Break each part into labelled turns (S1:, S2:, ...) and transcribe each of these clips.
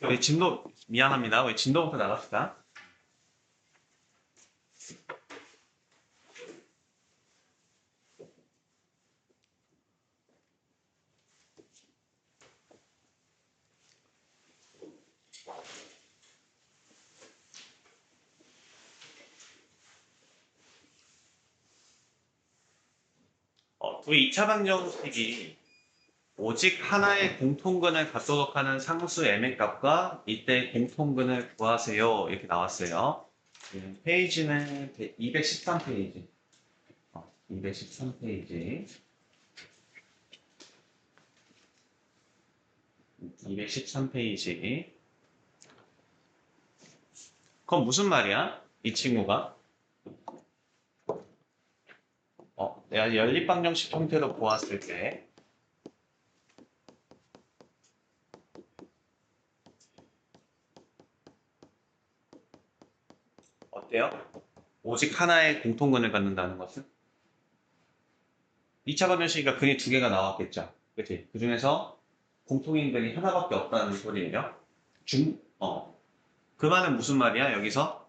S1: 우리 진도 미안합니다. 우리 진도부터 나갑시다. 두 2차 방정식이 오직 하나의 공통근을 갖도록 하는 상수 m의 값과 이때 공통근을 구하세요. 이렇게 나왔어요. 페이지는 213페이지. 213페이지. 213페이지. 그건 무슨 말이야? 이 친구가? 내가 연립방정식 형태로 보았을 때 어때요? 오직 하나의 공통근을 갖는다는 것은? 2차 방정식이니까 근이 두 개가 나왔겠죠. 그치? 그 중에서 공통인 근이 하나밖에 없다는 소리예요. 그 말은 무슨 말이야? 여기서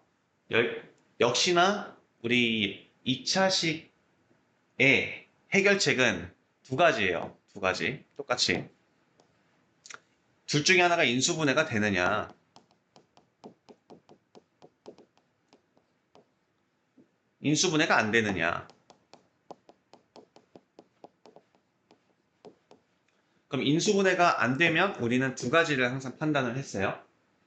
S1: 역시나 우리 2차식의 해결책은 두 가지예요. 두 가지. 똑같이. 둘 중에 하나가 인수분해가 되느냐, 인수분해가 안 되느냐. 그럼 인수분해가 안 되면 우리는 두 가지를 항상 판단을 했어요.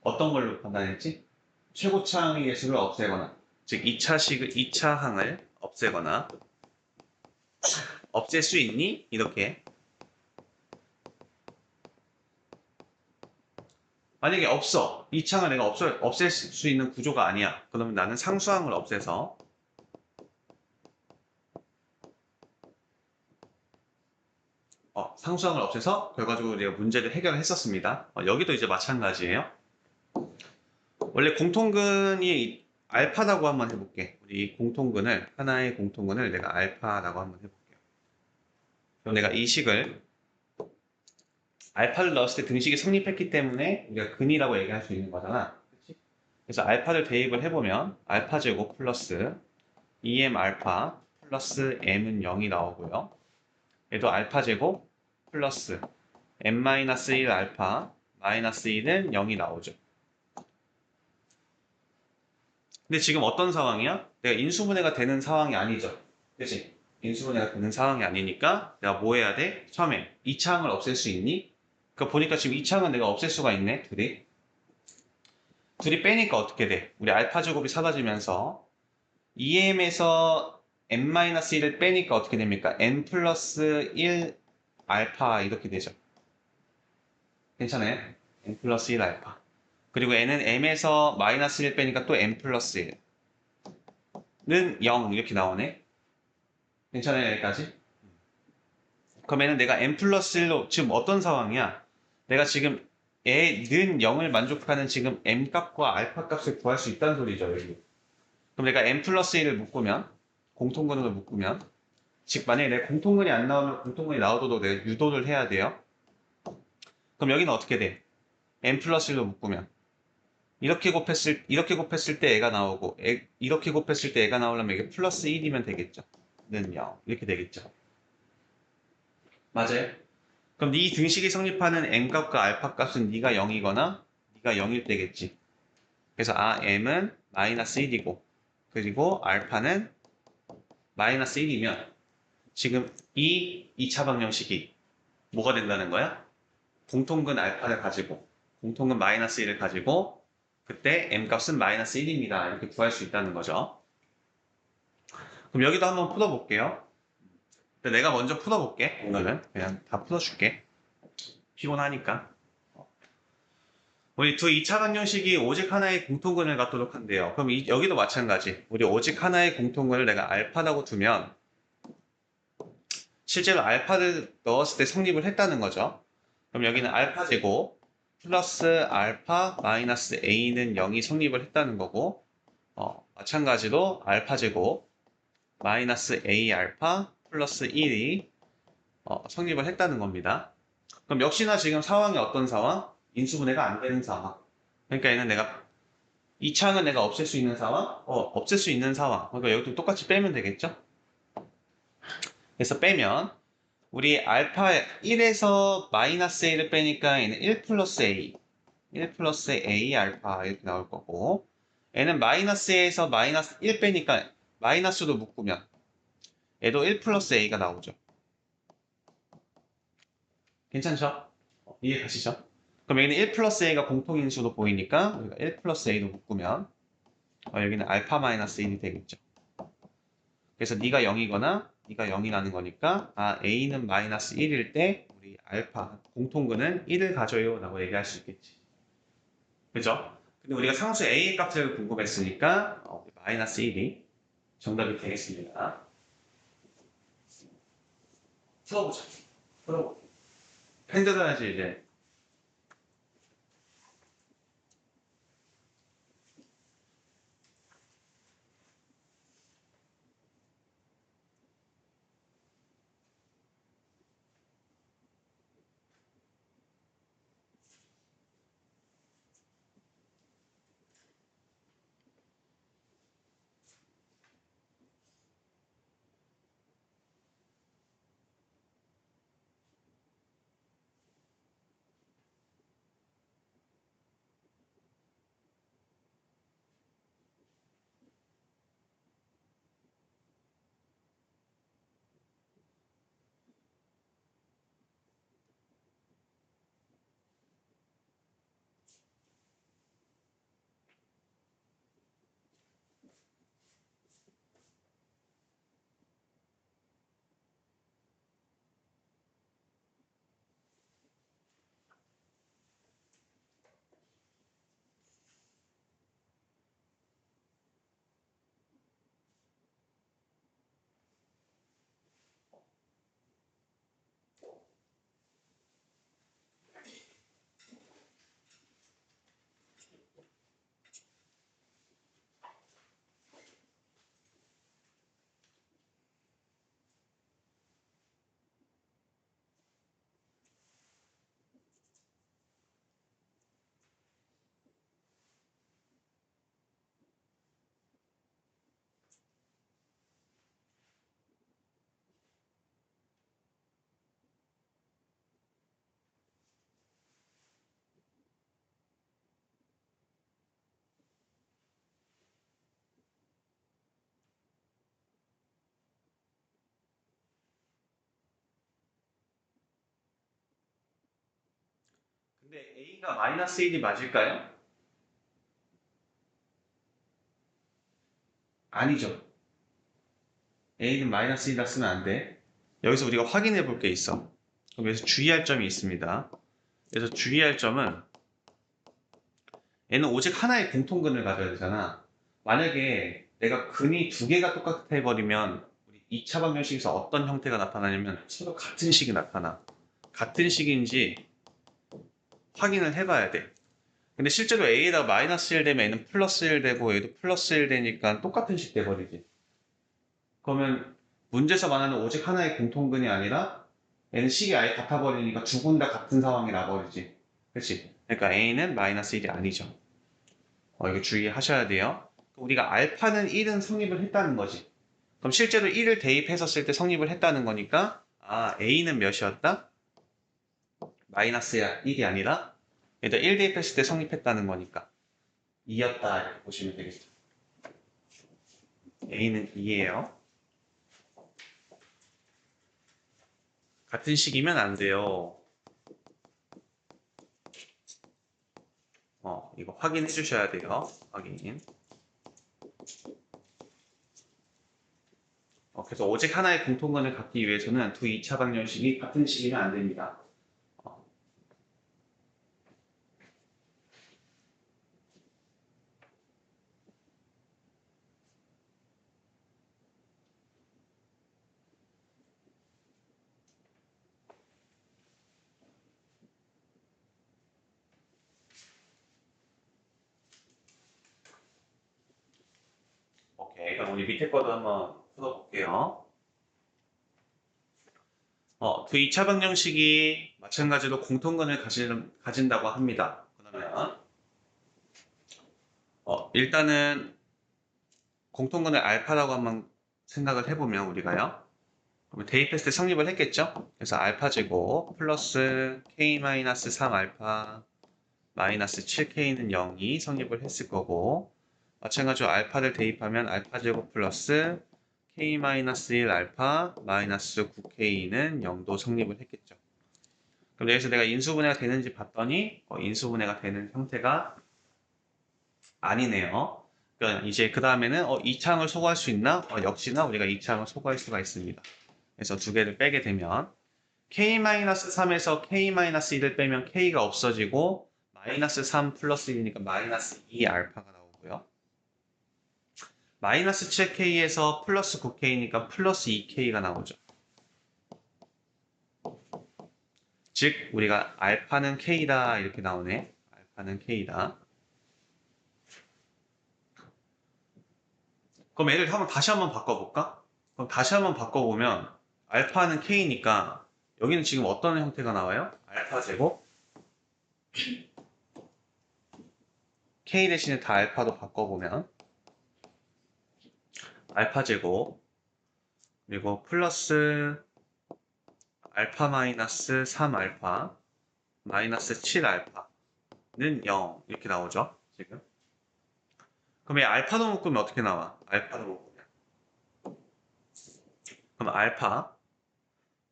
S1: 어떤 걸로 판단했지? 최고차항의 계수를 없애거나, 즉 2차 항을 없애거나. 없앨 수 있니? 이렇게. 만약에 없어. 이 창을 내가 없앨 수 있는 구조가 아니야. 그러면 나는 상수항을 없애서 상수항을 없애서 결과적으로 우리가 문제를 해결했었습니다. 여기도 이제 마찬가지예요. 원래 공통근이 알파라고 한번 해볼게. 우리 공통근을, 하나의 공통근을 내가 알파라고 한번 해볼게요. 그럼 내가 이 식을 알파를 넣었을 때 등식이 성립했기 때문에 우리가 근이라고 얘기할 수 있는 거잖아. 그치? 그래서 알파를 대입을 해보면 알파 제곱 플러스 2m 알파 플러스 m은 0이 나오고요. 얘도 알파 제곱 플러스 m-1 알파 마이너스 1은 0이 나오죠. 근데 지금 어떤 상황이야? 내가 인수분해가 되는 상황이 아니죠. 그치? 인수분해가 되는 상황이 아니니까 내가 뭐 해야 돼? 처음에 2차항을 없앨 수 있니? 그러니까 보니까 지금 2차항은 내가 없앨 수가 있네. 둘이 빼니까 어떻게 돼? 우리 알파 제곱이 사라지면서 2m에서 n-1을 빼니까 어떻게 됩니까? n 플러스 1 알파 이렇게 되죠. 괜찮아요? n 플러스 1 알파. 그리고 n은 m에서 마이너스 1 빼니까 또 n 플러스 1는 0 이렇게 나오네. 괜찮아요? 여기까지? 그러면은 내가 n 플러스 1로 지금 어떤 상황이야? 내가 지금 는 0을 만족하는 지금 m 값과 알파 값을 구할 수 있다는 소리죠. 여기. 그럼 내가 n 플러스 1을 묶으면, 공통근을 묶으면, 즉 만약에 내 공통근이 안 나오면 공통근이 나오도록 내가 유도를 해야 돼요. 그럼 여기는 어떻게 돼? n 플러스 1로 묶으면 이렇게 곱했을 때 애가 나오고 이렇게 곱했을 때 애가 나오려면 이게 플러스 1이면 되겠죠. 는 0 이렇게 되겠죠. 맞아요? 그럼 네 등식이 성립하는 n값과 알파 값은 네가 0이거나 네가 0일 때겠지. 그래서 m은 마이너스 1이고 그리고 알파는 마이너스 1이면 지금 이 2차 방정식이 뭐가 된다는 거야? 공통근 알파를 가지고 공통근 마이너스 1을 가지고 그때 m값은 마이너스 1입니다. 이렇게 구할 수 있다는 거죠. 그럼 여기도 한번 풀어볼게요. 내가 먼저 풀어볼게. 오늘은 그냥 다 풀어줄게. 피곤하니까. 우리 두 2차 방정식이 오직 하나의 공통근을 갖도록 한대요. 그럼 여기도 마찬가지. 우리 오직 하나의 공통근을 내가 알파라고 두면 실제로 알파를 넣었을 때 성립을 했다는 거죠. 그럼 여기는 알파 제곱 플러스 알파 마이너스 a는 0이 성립을 했다는 거고 마찬가지로 알파 제곱 마이너스 a 알파 플러스 1이 성립을 했다는 겁니다. 그럼 역시나 지금 상황이 어떤 상황? 인수분해가 안 되는 상황. 그러니까 얘는 내가 이 창은 내가 없앨 수 있는 상황, 없앨 수 있는 상황. 그러니까 여기도 똑같이 빼면 되겠죠? 그래서 빼면 우리 알파 1에서 마이너스 a를 빼니까 얘는 1 플러스 a, 1 플러스 a 알파 이렇게 나올 거고, 얘는 마이너스 a에서 마이너스 1 빼니까 마이너스로 묶으면 얘도 1 플러스 a가 나오죠. 괜찮죠? 이해 가시죠? 그럼 여기는 1 플러스 a가 공통인수로 보이니까 우리가 1 플러스 a로 묶으면 여기는 알파 마이너스 1이 되겠죠. 그래서 네가 0이거나 네가 0이 나는 거니까 a는 마이너스 1일 때 우리 알파 공통근은 1을 가져요 라고 얘기할 수 있겠지. 그죠? 근데 우리가 상수 a의 값을 궁금했으니까 마이너스 1이 정답이 되겠습니다. 풀어보자. 풀어보자. 펜 들어야지 이제. 근데 a가 마이너스 1이 맞을까요? 아니죠. a는 마이너스 1이라 쓰면 안 돼. 여기서 우리가 확인해 볼 게 있어. 그럼 여기서 주의할 점이 있습니다. 그래서 주의할 점은 얘는 오직 하나의 공통근을 가져야 되잖아. 만약에 내가 근이 두 개가 똑같아 해버리면 우리 2차 방정식에서 어떤 형태가 나타나냐면 서로 같은 식이 나타나. 같은 식인지 확인을 해봐야 돼. 근데 실제로 a에다가 마이너스 1 되면 얘는 플러스 1 되고 얘도 플러스 1 되니까 똑같은 식 돼버리지. 그러면 문제에서 말하는 오직 하나의 공통근이 아니라 얘는 식이 아예 같아버리니까 두 군 다 같은 상황이 나버리지. 그렇지? 그러니까 a는 마이너스 1이 아니죠. 이거 주의하셔야 돼요. 우리가 알파는 1은 성립을 했다는 거지. 그럼 실제로 1을 대입했었을 때 성립을 했다는 거니까 a는 몇이었다? 마이너스 1이 아니라 일단 1 대입했을 때 성립했다는 거니까 2였다 이렇게 보시면 되겠죠. a는 2예요. 같은 식이면 안 돼요. 이거 확인해 주셔야 돼요. 확인. 그래서 오직 하나의 공통근을 갖기 위해서는 두 2차 방정식이 같은 식이면 안 됩니다. 오케이. 그럼 우리 밑에 거도 한번 풀어볼게요. 두 2차 방정식이 마찬가지로 공통근을 가진다고 합니다. 그러면 일단은 공통근을 알파라고 한번 생각을 해보면 우리가요. 그러면 대입했을 때 성립을 했겠죠? 그래서 알파 제곱 플러스 k-3 알파 마이너스 7k는 0이 성립을 했을 거고, 마찬가지로 알파를 대입하면 알파 제곱 플러스 k-1 알파 마이너스 9k는 0도 성립을 했겠죠. 그럼 여기서 내가 인수분해가 되는지 봤더니 인수분해가 되는 형태가 아니네요. 그러니까 이제 그 다음에는 이 창을 소거할 수 있나? 역시나 우리가 이 창을 소거할 수가 있습니다. 그래서 두 개를 빼게 되면 k-3에서 k-1을 빼면 k가 없어지고 마이너스 3 플러스 1이니까 마이너스 2 알파가 나오고요. 마이너스 7k에서 플러스 9k니까 플러스 2k가 나오죠. 즉 우리가 알파는 k다 이렇게 나오네. 알파는 k다. 그럼 얘를 다시 한번 바꿔볼까? 그럼 다시 한번 바꿔보면 알파는 k니까 여기는 지금 어떤 형태가 나와요? 알파 제곱 k 대신에 다 알파로 바꿔보면 알파 제곱 그리고 플러스 알파 마이너스 3 알파 마이너스 7 알파는 0 이렇게 나오죠 지금. 그럼 이 알파로 묶으면 어떻게 나와? 알파로 묶으면 그럼 알파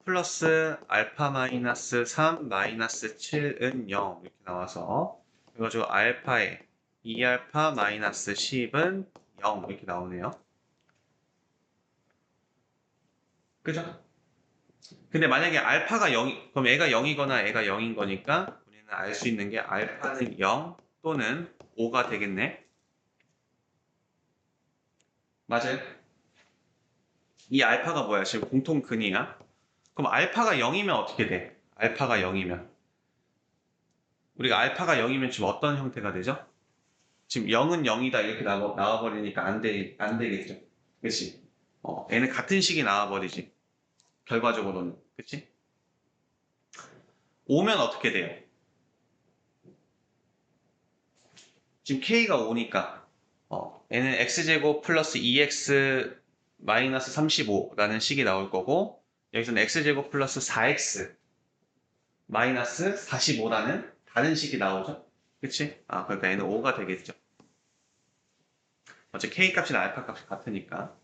S1: 플러스 알파 마이너스 3 마이너스 7은 0 이렇게 나와서 그래가지고 알파에 2알파 마이너스 10은 0 이렇게 나오네요. 그죠? 근데 만약에 알파가 0, 그럼 애가 0이거나 애가 0인 거니까 우리는 알 수 있는 게 알파는 0 또는 5가 되겠네. 맞아요? 이 알파가 뭐야? 지금 공통근이야? 그럼 알파가 0이면 어떻게 돼? 알파가 0이면. 우리가 알파가 0이면 지금 어떤 형태가 되죠? 지금 0은 0이다 이렇게 나와버리니까 안 되겠죠. 그치? 얘는 같은 식이 나와버리지. 결과적으로는. 그치? 오면 어떻게 돼요? 지금 k가 5니까 얘는 x제곱 플러스 2x 마이너스 35라는 식이 나올 거고 여기서는 x제곱 플러스 4x 마이너스 45라는 다른 식이 나오죠. 그치? 그러니까 얘는 5가 되겠죠. 어차피 k 값이나 알파 값이 같으니까.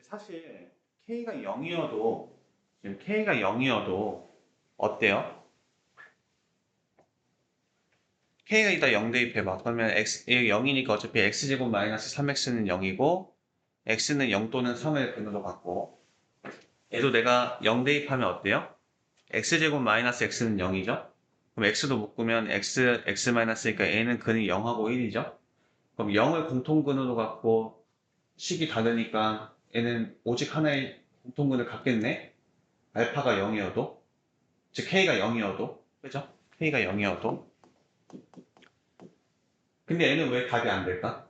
S1: 사실 K가 0이어도 지금 K가 0이어도 어때요? K가 이따 0 대입해봐. 그러면 X, 0이니까 어차피 X제곱 마이너스 3X는 0이고 X는 0 또는 3을 근으로 갖고 얘도 내가 0 대입하면 어때요? X제곱 마이너스 X는 0이죠? 그럼 X도 묶으면 X 마이너스니까 A는 근이 0하고 1이죠? 그럼 0을 공통근으로 갖고 식이 다르니까 N은 오직 하나의 공통근을 갖겠네? 알파가 0이어도 즉 K가 0이어도 그죠? K가 0이어도 근데 N은 왜 답이 안 될까?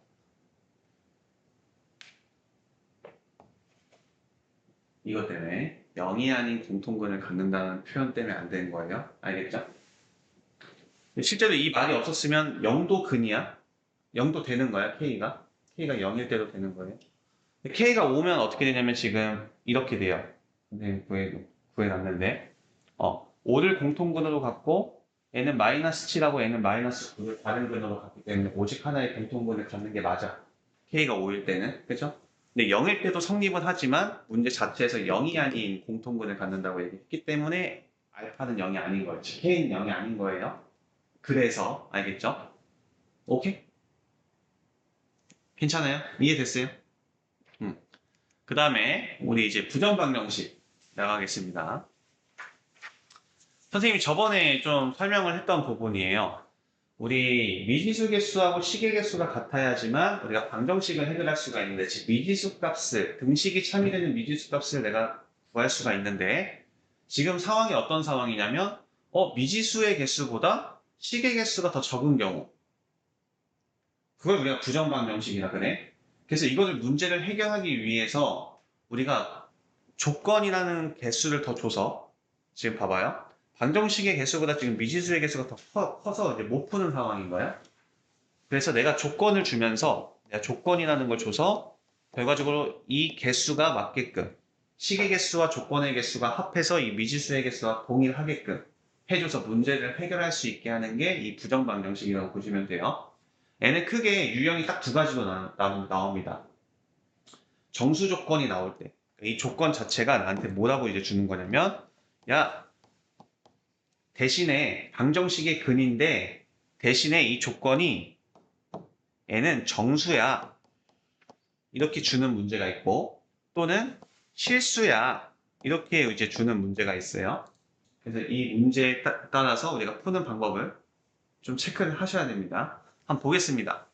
S1: 이것 때문에 0이 아닌 공통근을 갖는다는 표현 때문에 안 되는 거예요. 알겠죠? 실제로 이 말이 없었으면 0도 근이야. 0도 되는 거야, K가. K가 0일 때도 되는 거예요. K가 5면 어떻게 되냐면 지금 이렇게 돼요. 네, 구해놨는데 5를 공통근으로 갖고 N은 마이너스 7하고 N은 마이너스 9를 다른 근으로 갖기 때문에 오직 하나의 공통근을 갖는 게 맞아. K가 5일 때는. 그죠? 근데 0일 때도 성립은 하지만 문제 자체에서 0이 아닌 공통근을 갖는다고 얘기했기 때문에 알파는 0이 아닌 거예요. K는 0이 아닌 거예요. 그래서 알겠죠? 오케이? 괜찮아요? 이해됐어요? 그 다음에 우리 이제 부정방정식 나가겠습니다. 선생님이 저번에 좀 설명을 했던 부분이에요. 우리 미지수 개수하고 시계 개수가 같아야지만 우리가 방정식을 해결할 수가 있는데 즉 미지수 값을 등식이 참이되는 미지수 값을 내가 구할 수가 있는데 지금 상황이 어떤 상황이냐면 미지수의 개수보다 시계 개수가 더 적은 경우 그걸 우리가 부정방정식이라 그래. 그래서 이거를 문제를 해결하기 위해서 우리가 조건이라는 개수를 더 줘서 지금 봐봐요. 방정식의 개수보다 지금 미지수의 개수가 더 커서 이제 못 푸는 상황인 거야. 그래서 내가 조건을 주면서 내가 조건이라는 걸 줘서 결과적으로 이 개수가 맞게끔 식의 개수와 조건의 개수가 합해서 이 미지수의 개수와 동일하게끔 해줘서 문제를 해결할 수 있게 하는 게 이 부정방정식이라고 보시면 돼요. 얘는 크게 유형이 딱 두 가지로 나옵니다. 정수 조건이 나올 때 이 조건 자체가 나한테 뭐라고 이제 주는 거냐면 야 대신에 방정식의 근인데 대신에 이 조건이 얘는 정수야 이렇게 주는 문제가 있고 또는 실수야 이렇게 이제 주는 문제가 있어요. 그래서 이 문제에 따라서 우리가 푸는 방법을 좀 체크를 하셔야 됩니다. 한번 보겠습니다.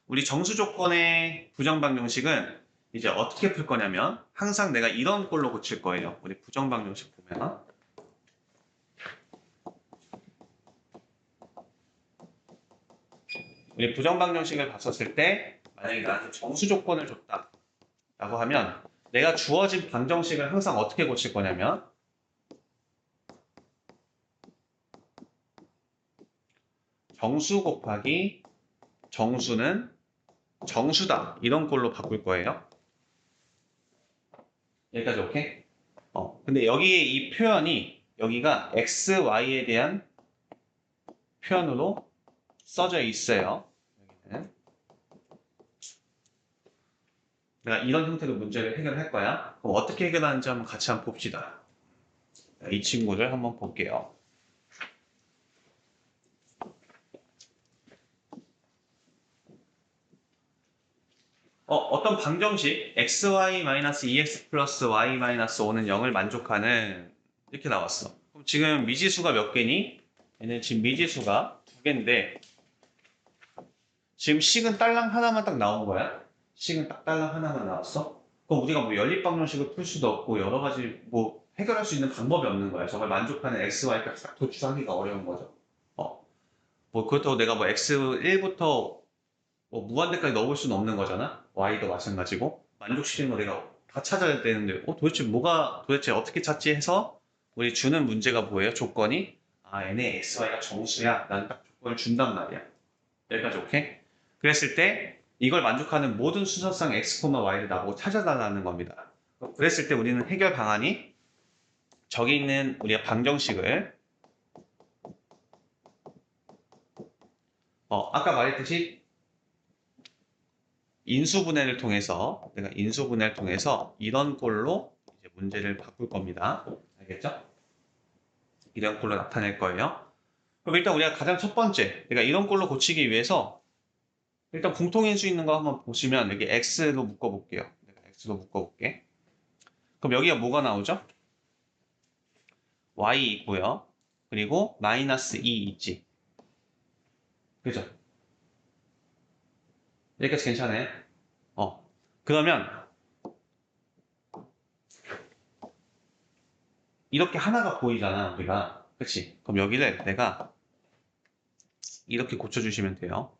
S1: 우리 정수 조건의 부정방정식은 이제 어떻게 풀 거냐면 항상 내가 이런 꼴로 고칠 거예요. 우리 부정방정식 보면 우리 부정방정식을 봤었을 때 만약에 나한테 정수 조건을 줬다 라고 하면 내가 주어진 방정식을 항상 어떻게 고칠 거냐면 정수 곱하기 정수는 정수다 이런 꼴로 바꿀 거예요. 여기까지 오케이? 근데 여기에 이 표현이 여기가 x, y에 대한 표현으로 써져 있어요. 여기는. 내가 이런 형태로 문제를 해결할 거야. 그럼 어떻게 해결하는지 한번 같이 한번 봅시다. 이 친구를 한번 볼게요. 어떤 방정식 xy-2x 플러스 y-5는 0을 만족하는 이렇게 나왔어. 그럼 지금 미지수가 몇 개니? 얘는 지금 미지수가 두 개인데 지금 식은 딸랑 하나만 딱 나온 거야? 식은 딱 딸랑 하나만 나왔어? 그럼 우리가 뭐 연립방정식을 풀 수도 없고 여러 가지 뭐 해결할 수 있는 방법이 없는 거야. 정말 만족하는 x, y 값 딱 도출하기가 어려운 거죠. 뭐 그렇다고 내가 뭐 x1부터 뭐 무한대까지 넣어볼 수는 없는 거잖아. y도 마찬가지고 만족시키는 거 내가 다 찾아야 되는데 도대체 어떻게 찾지 해서 우리 주는 문제가 뭐예요? 조건이 얘네 x, y가 정수야. 나는 딱 조건을 준단 말이야. 여기까지 오케이? 그랬을 때 이걸 만족하는 모든 수선상 x, y를 나보고 찾아달라는 겁니다. 그랬을 때 우리는 해결 방안이 저기 있는 우리가 방정식을 아까 말했듯이 인수분해를 통해서 내가 인수분해를 통해서 이런 꼴로 이제 문제를 바꿀 겁니다. 알겠죠? 이런 꼴로 나타낼 거예요. 그럼 일단 우리가 가장 첫 번째, 내가 이런 꼴로 고치기 위해서 일단 공통인수 있는 거 한번 보시면 여기 x로 묶어볼게요. 내가 x로 묶어볼게. 그럼 여기가 뭐가 나오죠? y 있고요. 그리고 마이너스 2 있지. 그죠? 여기까지 괜찮아요? 그러면 이렇게 하나가 보이잖아, 우리가. 그치? 그럼 여기를 내가 이렇게 고쳐주시면 돼요.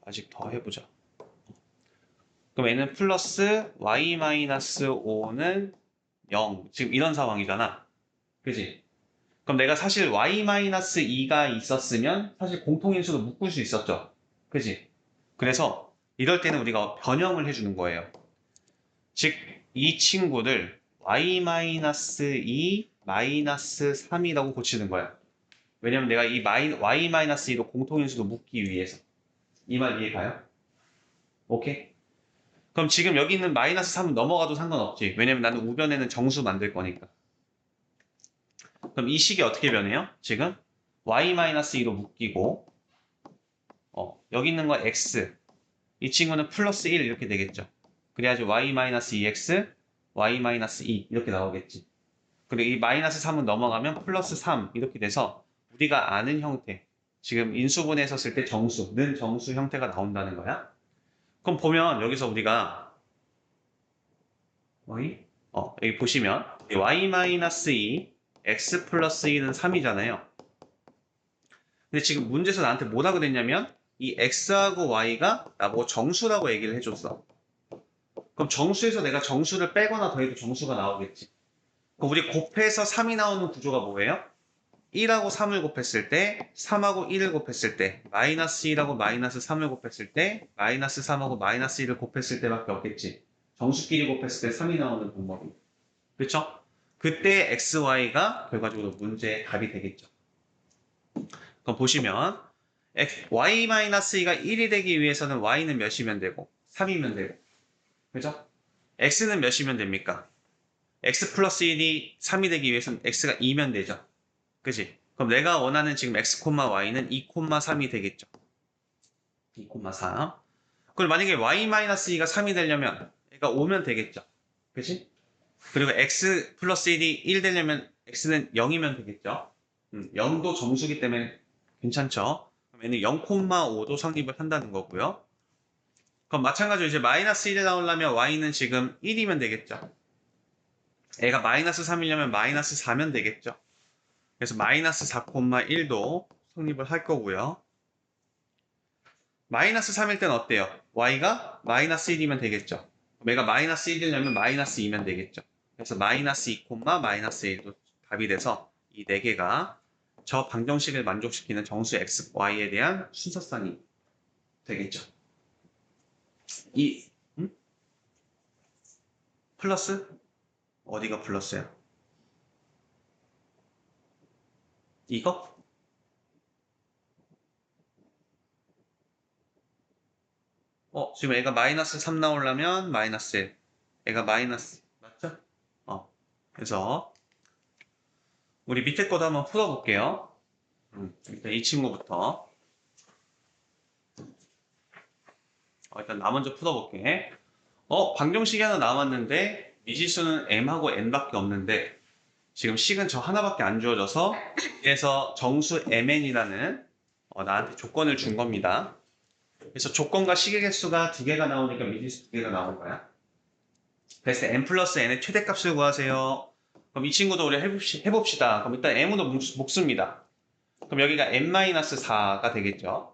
S1: 아직 더 해보자. 그럼 얘는 플러스 y-5는 0. 지금 이런 상황이잖아. 그치? 그럼 내가 사실 y-2가 있었으면 사실 공통인수로 묶을 수 있었죠. 그치? 그래서 이럴 때는 우리가 변형을 해주는 거예요. 즉, 이 친구를 y-2 마이너스 3이라고 고치는 거야. 왜냐면 내가 이 y-2로 공통인수로 묶기 위해서. 이 말 이해 가요? 오케이? 그럼 지금 여기 있는 마이너스 3은 넘어가도 상관없지. 왜냐면 나는 우변에는 정수 만들 거니까. 그럼 이 식이 어떻게 변해요? 지금 y-2로 묶이고 여기 있는 거 x 이 친구는 플러스 1 이렇게 되겠죠. 그래야지 y-2x y-2 이렇게 나오겠지. 그리고 이 마이너스 3은 넘어가면 플러스 3 이렇게 돼서 우리가 아는 형태 지금 인수분해에서 쓸 때 정수, 는 정수 형태가 나온다는 거야. 그럼 보면 여기서 우리가 여기 보시면 y-2 x 플러스 2는 3이잖아요. 근데 지금 문제에서 나한테 뭐라고 그랬냐면 이 x하고 y가 나보고 정수라고 얘기를 해줬어. 그럼 정수에서 내가 정수를 빼거나 더해도 정수가 나오겠지. 그럼 우리 곱해서 3이 나오는 구조가 뭐예요? 1하고 3을 곱했을 때, 3하고 1을 곱했을 때, 마이너스 1하고 마이너스 3을 곱했을 때, 마이너스 3하고 마이너스 1을 곱했을 때밖에 없겠지. 정수끼리 곱했을 때 3이 나오는 방법이. 그렇죠? 그때 x, y가 결과적으로 문제의 답이 되겠죠. 그럼 보시면 y-2가 1이 되기 위해서는 y는 몇이면 되고 3이면 되고 그죠? x는 몇이면 됩니까? x 플러스 1이 3이 되기 위해서는 x가 2면 되죠. 그지? 그럼 내가 원하는 지금 x, y는 2, 3이 되겠죠. 2, 3. 그럼 만약에 y-2가 3이 되려면 얘가 5면 되겠죠. 그지? 그리고 x 플러스 1이 1 되려면 x는 0이면 되겠죠. 0도 정수기 때문에 괜찮죠. 그럼 얘는 0,5도 성립을 한다는 거고요. 그럼 마찬가지로 이제 마이너스 1이 나오려면 y는 지금 1이면 되겠죠. 얘가 마이너스 3이려면 마이너스 4면 되겠죠. 그래서 마이너스 4,1도 성립을 할 거고요. 마이너스 3일 땐 어때요? y가 마이너스 1이면 되겠죠. 얘가 마이너스 1이려면 마이너스 2면 되겠죠. 그래서 마이너스 2, 마이너스 1도 답이 돼서 이 4개가 저 방정식을 만족시키는 정수 x, y에 대한 순서쌍이 되겠죠. 플러스? 어디가 플러스야? 이거? 지금 애가 마이너스 3 나오려면 마이너스 1. 애가 마이너스, 맞죠? 그래서 우리 밑에 거도 한번 풀어볼게요. 일단 이 친구부터. 일단 나 먼저 풀어볼게. 방정식이 하나 남았는데 미지수는 m하고 n밖에 없는데 지금 식은 저 하나밖에 안 주어져서 그래서 정수 mn이라는 나한테 조건을 준 겁니다. 그래서 조건과 식의 개수가 2개가 나오니까 미지수 2개가 나온 거야. 그래서 n 플러스 n의 최대값을 구하세요. 그럼 이 친구도 우리 해봅시다. 그럼 일단 m으로 묶습니다. 그럼 여기가 n-4가 되겠죠.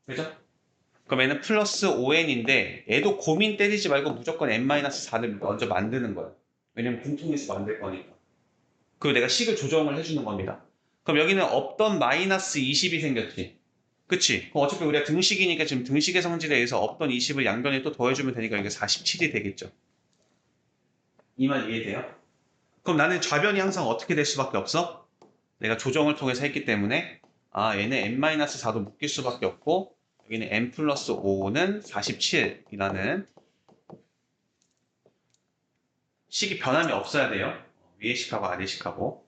S1: 그죠? 그럼 얘는 플러스 5n인데 얘도 고민 때리지 말고 무조건 n-4를 먼저 만드는 거예요. 왜냐면 공통인수 만들 거니까. 그리고 내가 식을 조정을 해주는 겁니다. 그럼 여기는 없던 마이너스 20이 생겼지. 그치? 그럼 어차피 우리가 등식이니까 지금 등식의 성질에 의해서 없던 20을 양변에 또 더해주면 되니까 이게 47이 되겠죠. 이 말 이해돼요? 그럼 나는 좌변이 항상 어떻게 될 수밖에 없어? 내가 조정을 통해서 했기 때문에 얘는 n-4도 묶일 수밖에 없고 여기는 n 플러스 5는 47이라는 식이 변함이 없어야 돼요. 위의 식하고 아래 식하고.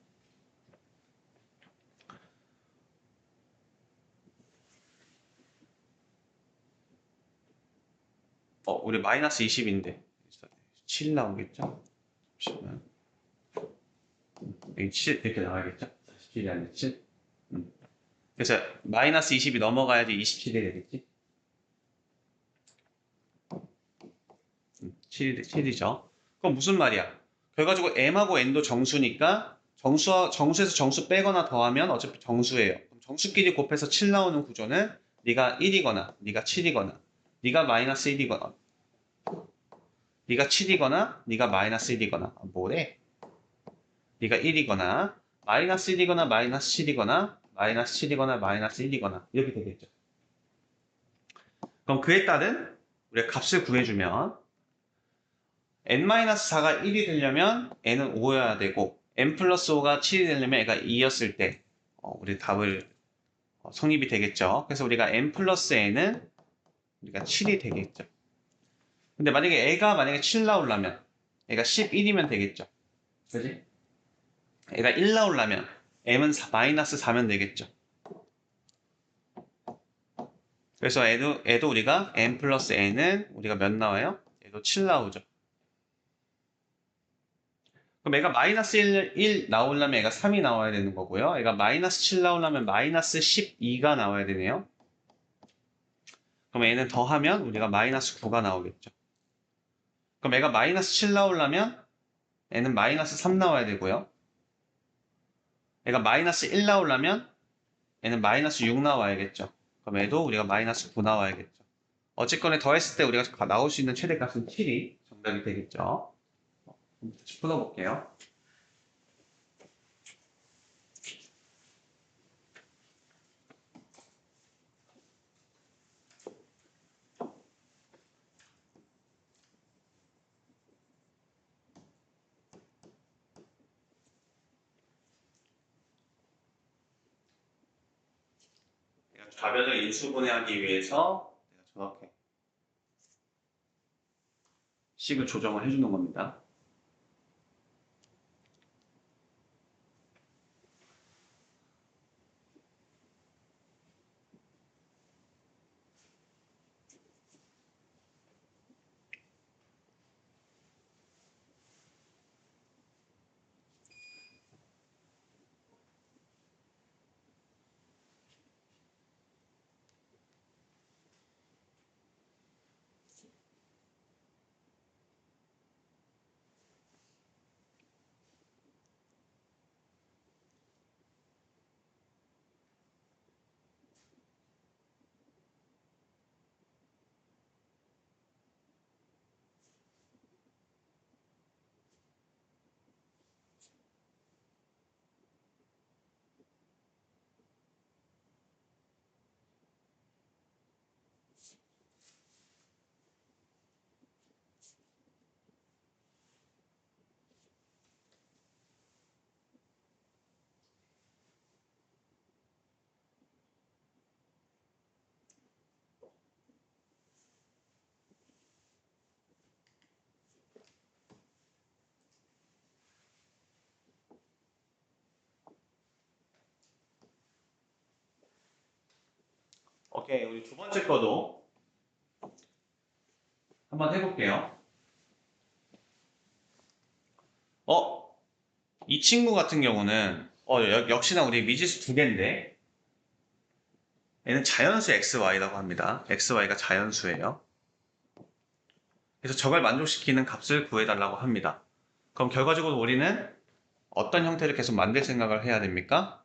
S1: 우리 마이너스 20인데 7 나오겠죠? 잠시만. 여기 7 이렇게 나와야겠죠? 47이 아니라 7. 그래서 마이너스 20이 넘어가야지 27이 되겠지? 7이죠. 그럼 무슨 말이야? 결과적으로 m하고 n도 정수니까 정수에서 정수 빼거나 더하면 어차피 정수예요. 정수끼리 곱해서 7 나오는 구조는 네가 1이거나 네가 7이거나 네가 마이너스 1이거나 네가 7이거나 네가 마이너스 1이거나 뭐래? 네가 1이거나 마이너스 1이거나 마이너스 7이거나 마이너스 7이거나 마이너스 1이거나 이렇게 되겠죠. 그럼 그에 따른 우리가 값을 구해주면 n-4가 1이 되려면 n은 5여야 되고 n 플러스 5가 7이 되려면 얘가 2였을 때 우리 답을 성립이 되겠죠. 그래서 우리가 n 플러스 n은 우리가 7이 되겠죠. 근데 만약에 7 나오려면 얘가 11이면 되겠죠. 그지? 얘가 1 나오려면 m은 마이너스 4면 되겠죠. 그래서 얘도 우리가 n 플러스 n은 우리가 몇 나와요? 얘도 7 나오죠. 그럼 얘가 마이너스 1 나오려면 얘가 3이 나와야 되는 거고요. 얘가 마이너스 7 나오려면 마이너스 12가 나와야 되네요. 그럼 얘는 더하면 우리가 마이너스 9가 나오겠죠. 그럼 얘가 마이너스 7 나오려면 얘는 마이너스 3 나와야 되고요. 얘가 마이너스 1 나오려면 얘는 마이너스 6 나와야겠죠. 그럼 얘도 우리가 마이너스 9 나와야겠죠. 어쨌거나 더했을 때 우리가 나올 수 있는 최대값은 7이 정답이 되겠죠. 다시 풀어볼게요. 좌변을 인수분해하기 위해서 내가 저렇게 식을 조정을 해주는 겁니다. 오케이, 우리 두 번째 거도 한번 해볼게요. 이 친구 같은 경우는 역시나 우리 미지수 두 개인데 얘는 자연수 xy라고 합니다. xy가 자연수예요. 그래서 저걸 만족시키는 값을 구해달라고 합니다. 그럼 결과적으로 우리는 어떤 형태를 계속 만들 생각을 해야 됩니까?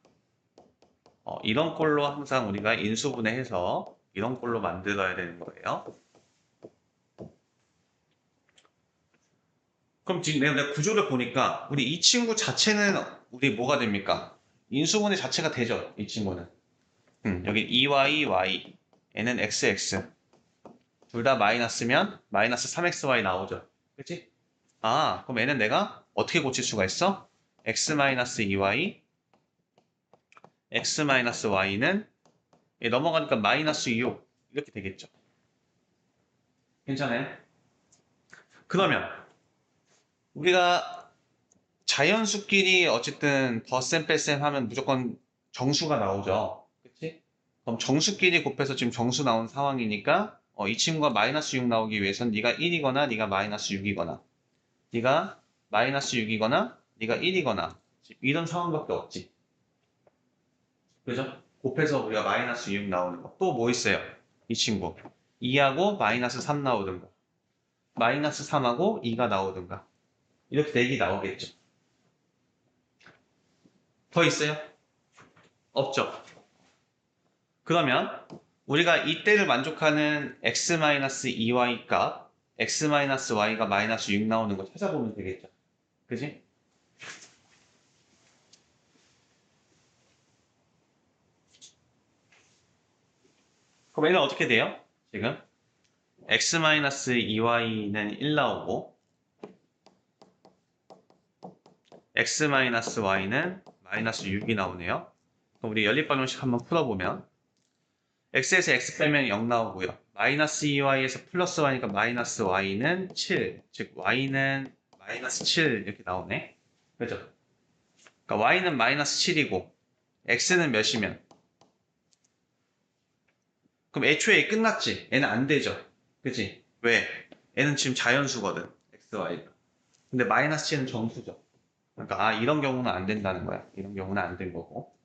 S1: 이런 꼴로 항상 우리가 인수분해해서 이런 꼴로 만들어야 되는 거예요. 그럼 지금 내가 구조를 보니까 우리 이 친구 자체는 우리 뭐가 됩니까? 인수분해 자체가 되죠, 이 친구는. 여기 2y, y, 얘는 xx. 둘 다 마이너스면 마이너스 3xy 나오죠. 그치? 그럼 얘는 내가 어떻게 고칠 수가 있어? x-2y, x-y는 얘 넘어가니까 마이너스 6. 이렇게 되겠죠. 괜찮아요? 그러면 우리가 자연수끼리 어쨌든 덧셈 뺄셈 하면 무조건 정수가 나오죠. 그치? 그럼 정수끼리 곱해서 지금 정수 나온 상황이니까 이 친구가 마이너스 6 나오기 위해선 네가 1이거나 네가 마이너스 6이거나 네가 마이너스 6이거나 네가 1이거나 이런 상황밖에 없지. 그죠? 곱해서 우리가 마이너스 6 나오는 거. 또 뭐 있어요? 이 친구. 2하고 마이너스 3 나오든가 마이너스 3하고 2가 나오든가 이렇게 4개 나오겠죠. 더 있어요? 없죠. 그러면 우리가 이때를 만족하는 x-2y 값 x-y가 마이너스 6 나오는 거 찾아보면 되겠죠. 그지? 그럼 얘는 어떻게 돼요? 지금 x-2y는 1 나오고 x-y는 마이너스 6이 나오네요. 그럼 우리 연립방정식 한번 풀어보면 x에서 x 빼면 0 나오고요. 마이너스 2y에서 플러스 y니까 마이너스 y는 7, 즉 y는 마이너스 7 이렇게 나오네. 그죠? 그러니까 y는 마이너스 7이고 x는 몇이면 그럼 애초에 끝났지. 얘는 안 되죠. 그지? 왜? 얘는 지금 자연수거든. x, y가. 근데 마이너스 7은 정수죠. 그러니까 이런 경우는 안 된다는 거야. 이런 경우는 안 된 거고.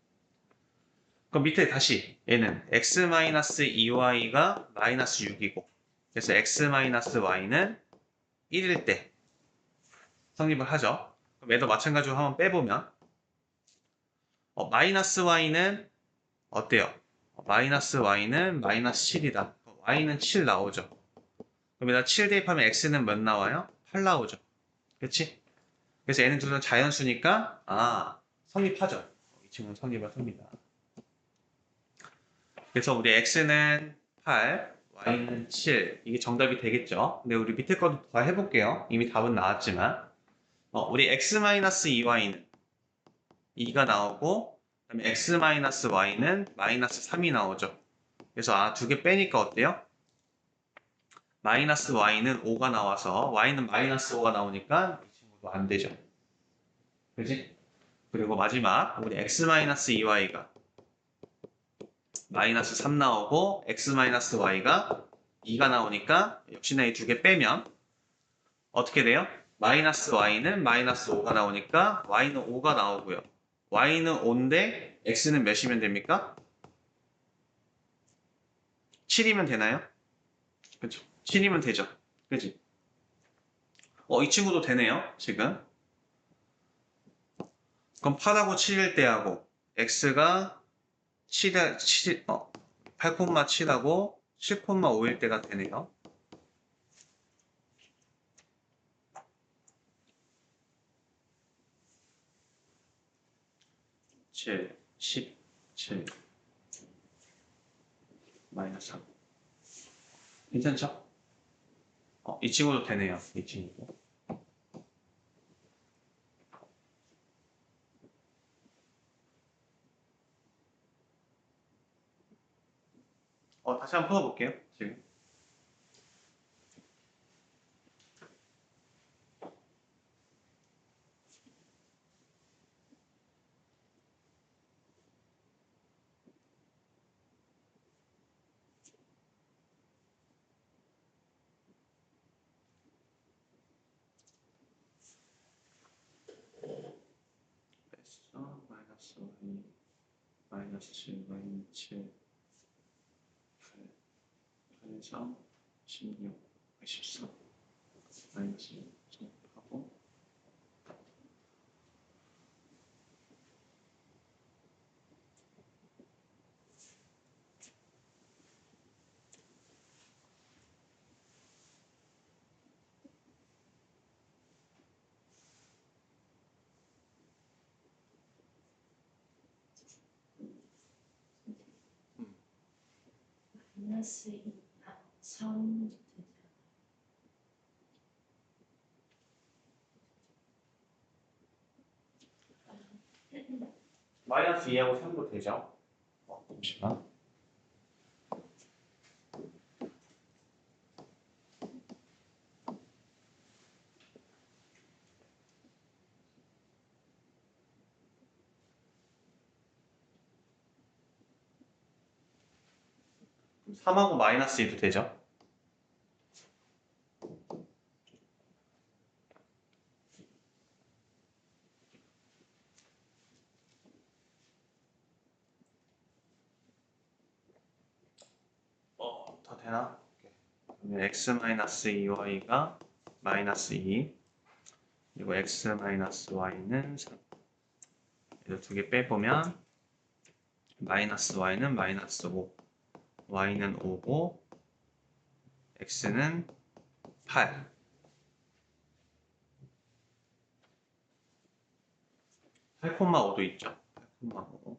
S1: 그럼 밑에 다시 얘는 x-2y가 마이너스 6이고 그래서 x-y는 1일 때 성립을 하죠. 그럼 얘도 마찬가지로 한번 빼보면 마이너스 y는 어때요? 마이너스 y는 마이너스 7이다. y는 7 나오죠. 그럼 여기다 7 대입하면 x는 몇 나와요? 8 나오죠. 그렇지? 그래서 얘는 둘은 자연수니까 성립하죠. 이 친구는 성립을 합니다. 그래서 우리 x는 8, y는 7 이게 정답이 되겠죠. 근데 우리 밑에 것도 더 해볼게요. 이미 답은 나왔지만 우리 x-2y는 2가 나오고 그다음에 x-y는 마이너스 3이 나오죠. 그래서 두 개 빼니까 어때요? 마이너스 y는 5가 나와서 y는 마이너스 5가 나오니까 이 친구도 안 되죠. 그지? 그리고 마지막 우리 x-2y가 마이너스 3 나오고 x-y가 2가 나오니까 역시나 이 두 개 빼면 어떻게 돼요? 마이너스 y는 마이너스 5가 나오니까 y는 5가 나오고요. y는 5인데 x는 몇이면 됩니까? 7이면 되나요? 그렇죠. 7이면 되죠. 그지? 이 친구도 되네요. 지금. 그럼 8하고 7일 때 하고 x가 8,7하고 7,5일 때가 되네요. 7, 17, 마이너스 3. 괜찮죠? 이 친구도 되네요. 이 친구도. 다시 한번 풀어볼게요. 지금. 뺐어. 마이너스 5, 마이너스 7, 마이너스 7, 8, 8에서 16, 14, 마이너스 1 하고
S2: 마이너스 2, 3
S1: 마이너스 2하고 3도 되죠? 잠시만. 3하고 마이너스 2도 되죠? 더 되나? 그러면 x-2y가 마이너스 2 그리고 x-y는 3 그래서 두 개 빼보면 마이너스 y는 마이너스 5 y는 5고 x는 8 8,5도 있죠? 8,5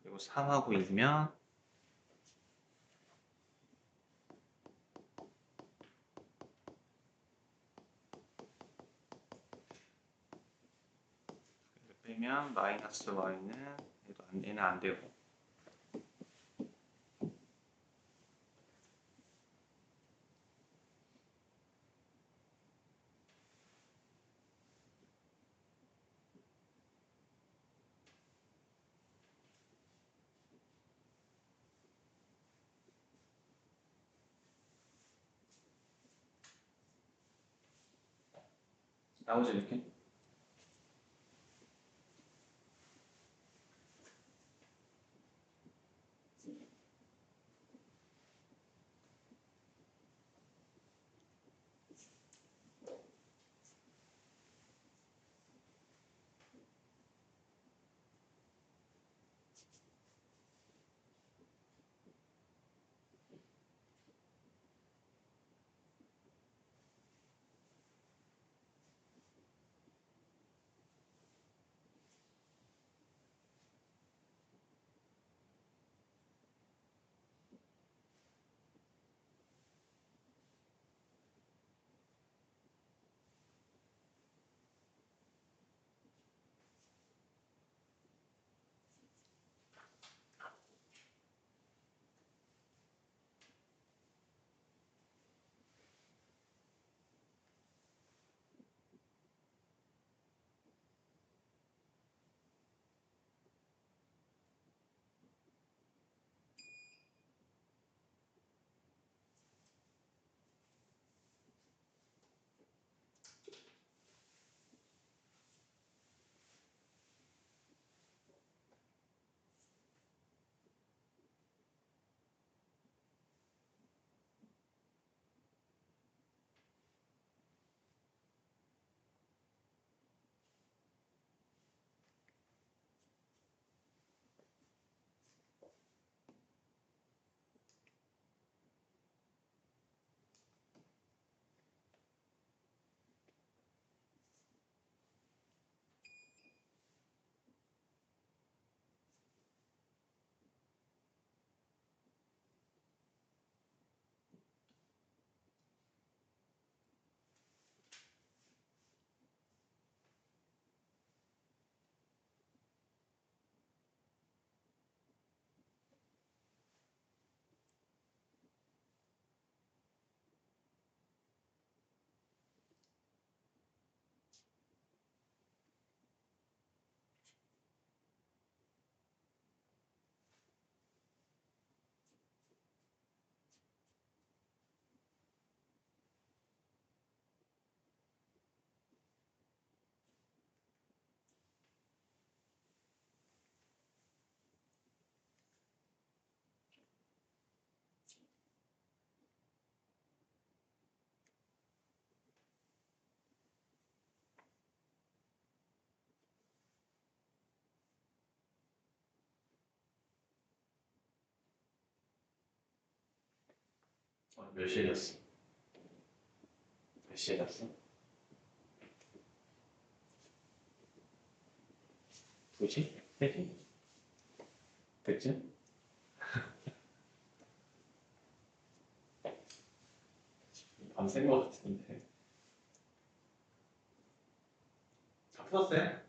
S1: 그리고 3하고 2면 빼면 마이너스 y는 얘는 안 되고 나오지 이렇게? 몇 시에 잤어? 몇 시에 잤어? 2시? 3시? 그쯤? 밤샌 것 같은데 다 풀었어요?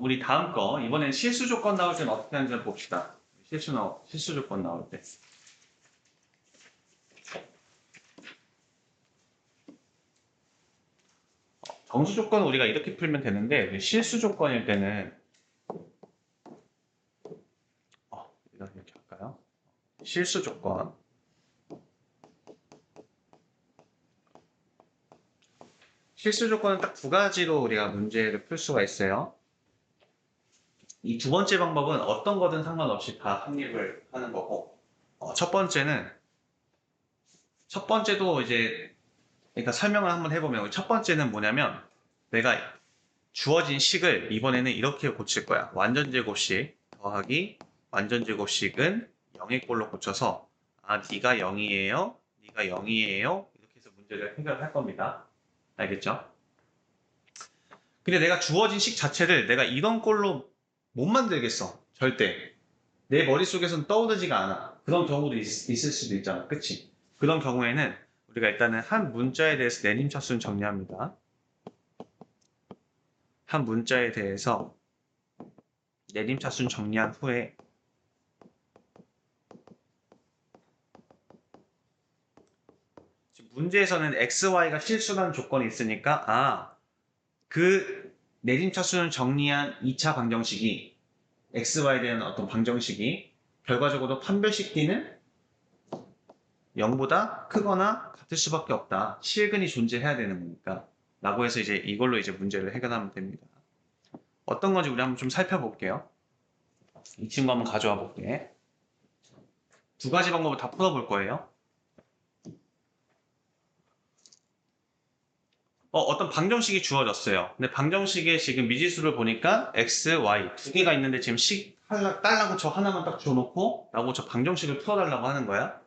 S1: 우리 다음 거 이번엔 실수 조건 나올 때는 어떻게 하는지 봅시다. 실수 조건 나올 때 정수 조건은 우리가 이렇게 풀면 되는데 실수 조건일 때는 이렇게 할까요? 실수 조건. 실수 조건은 딱 두 가지로 우리가 문제를 풀 수가 있어요. 이 두 번째 방법은 어떤 거든 상관없이 다 확립을 하는 거고, 첫 번째도 이제, 그러니까 설명을 한번 해보면, 첫 번째는 뭐냐면, 내가 주어진 식을 이번에는 이렇게 고칠 거야. 완전제곱식 더하기 완전제곱식은 0의 꼴로 고쳐서, 네가 0이에요, 네가 0이에요, 이렇게 해서 문제를 해결할 겁니다. 알겠죠? 근데 내가 주어진 식 자체를 내가 이런 꼴로 못 만들겠어. 절대. 내 머릿속에선 떠오르지가 않아. 그런 경우도 있을 수도 있잖아. 그치? 그런 경우에는 우리가 일단은 한 문자에 대해서 내림차수는 정리합니다. 한 문자에 대해서 내림차수는 정리한 후에 지금 문제에서는 x, y가 실수라는 조건이 있으니까 그 내림차수는 정리한 2차 방정식이 x, y에 대한 어떤 방정식이 결과적으로 판별식 d는 0보다 크거나 같을 수밖에 없다. 실근이 존재해야 되는 거니까. 라고 해서 이제 이걸로 이제 문제를 해결하면 됩니다. 어떤 건지 우리 한번 좀 살펴볼게요. 이 친구 한번 가져와 볼게. 두 가지 방법을 다 풀어볼 거예요. 어떤 방정식이 주어졌어요. 근데 방정식에 지금 미지수를 보니까 x, y 두 개가 있는데 지금 식 딸라고 저 하나만 딱 줘놓고 라고 저 방정식을 풀어달라고 하는 거야.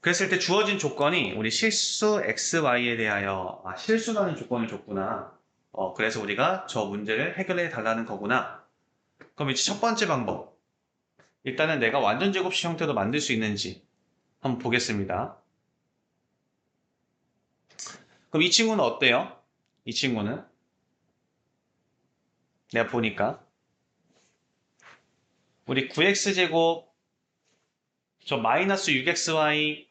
S1: 그랬을 때 주어진 조건이 우리 실수 x, y에 대하여 실수라는 조건을 줬구나. 그래서 우리가 저 문제를 해결해 달라는 거구나. 그럼 이제 첫 번째 방법. 일단은 내가 완전 제곱식 형태로 만들 수 있는지 한번 보겠습니다. 그럼 이 친구는 어때요? 이 친구는 내가 보니까 우리 9x제곱 저 마이너스 6xy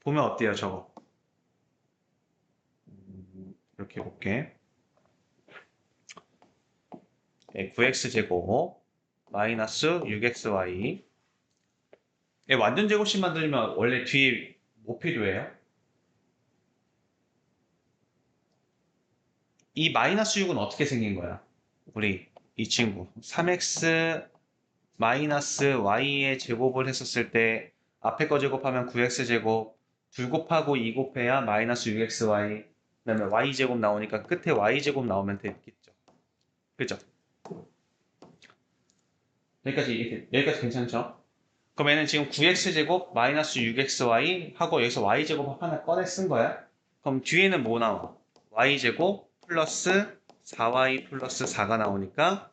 S1: 보면 어때요 저거? 이렇게 볼게. 9x제곱 마이너스 6xy 완전 제곱식 만들면 원래 뒤에 뭐 필요해요? 이 마이너스 6은 어떻게 생긴 거야? 우리 이 친구 3x 마이너스 y의 제곱을 했었을 때 앞에 거 제곱하면 9x제곱 둘 곱하고 2 곱해야 마이너스 6xy 그 다음에 y제곱 나오니까 끝에 y제곱 나오면 되겠죠. 그죠? 여기까지 괜찮죠? 그럼 얘는 지금 9x제곱 마이너스 6xy 하고 여기서 y제곱 하나 꺼내 쓴 거야. 그럼 뒤에는 뭐 나와? y제곱 플러스 4y 플러스 4가 나오니까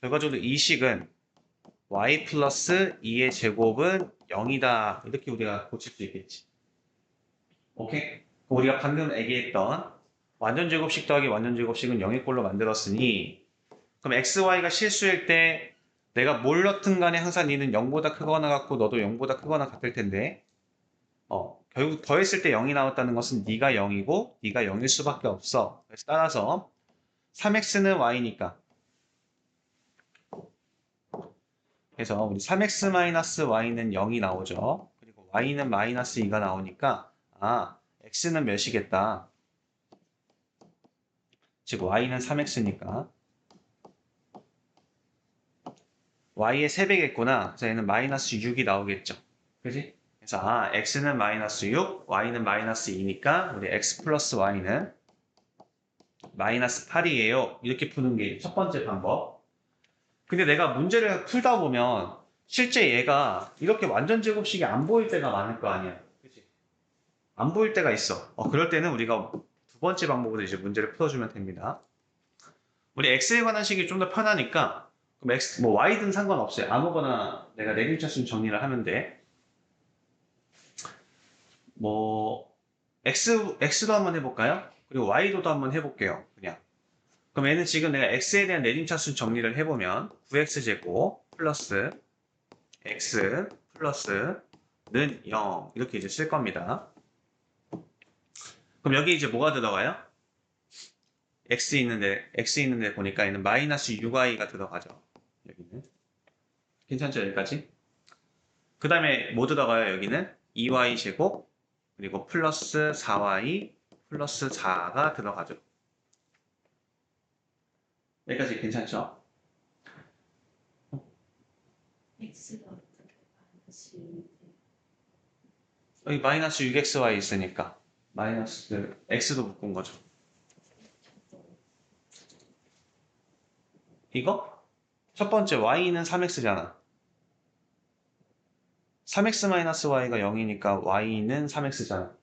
S1: 결과적으로 이 식은 y 플러스 2의 제곱은 0이다. 이렇게 우리가 고칠 수 있겠지. 오케이? 우리가 방금 얘기했던 완전 제곱식 더하기 완전 제곱식은 0의 꼴로 만들었으니 그럼 x, y가 실수일 때 내가 뭘 넣든 간에 항상 니는 0보다 크거나 같고 너도 0보다 크거나 같을 텐데 결국 더했을 때 0이 나왔다는 것은 네가 0이고 네가 0일 수밖에 없어. 그래서 따라서 3x는 y니까 그래서 우리 3x-y는 0이 나오죠. 그리고 y는 마이너스 2가 나오니까 x는 몇이겠다. 즉 y는 3x니까 y의 3배겠구나. 그래서 얘는 마이너스 6이 나오겠죠. 그지? 그래서 x는 마이너스 6, y는 마이너스 2니까 우리 x 플러스 y는 마이너스 8이에요. 이렇게 푸는 게 첫 번째 방법. 근데 내가 문제를 풀다 보면 실제 얘가 이렇게 완전 제곱식이 안 보일 때가 많을 거 아니야. 그치? 안 보일 때가 있어. 그럴 때는 우리가 두 번째 방법으로 이제 문제를 풀어주면 됩니다. 우리 x에 관한 식이 좀 더 편하니까 그럼 x, 뭐 y든 상관없어요. 아무거나 내가 내림차순 정리를 하면 돼. 뭐 x도 한번 해볼까요? 그리고 y도도 한번 해볼게요. 그냥. 그럼 얘는 지금 내가 x에 대한 내림차순 정리를 해보면 9x제곱 플러스 x 플러스는 0 이렇게 이제 쓸 겁니다. 그럼 여기 이제 뭐가 들어가요? x 있는데 보니까 얘는 마이너스 6y가 들어가죠. 여기는. 괜찮죠? 여기까지? 그 다음에 뭐 들어가요? 여기는 2y 제곱 그리고 플러스 4y 플러스 4가 들어가죠. 여기까지 괜찮죠?
S2: x가 어떻게 마이너스 6이
S1: 여기 마이너스 6xy 있으니까 마이너스 x도 묶은 거죠. 이거? 첫 번째 y는 3x잖아. 3x-y가 0이니까 y는 3x잖아.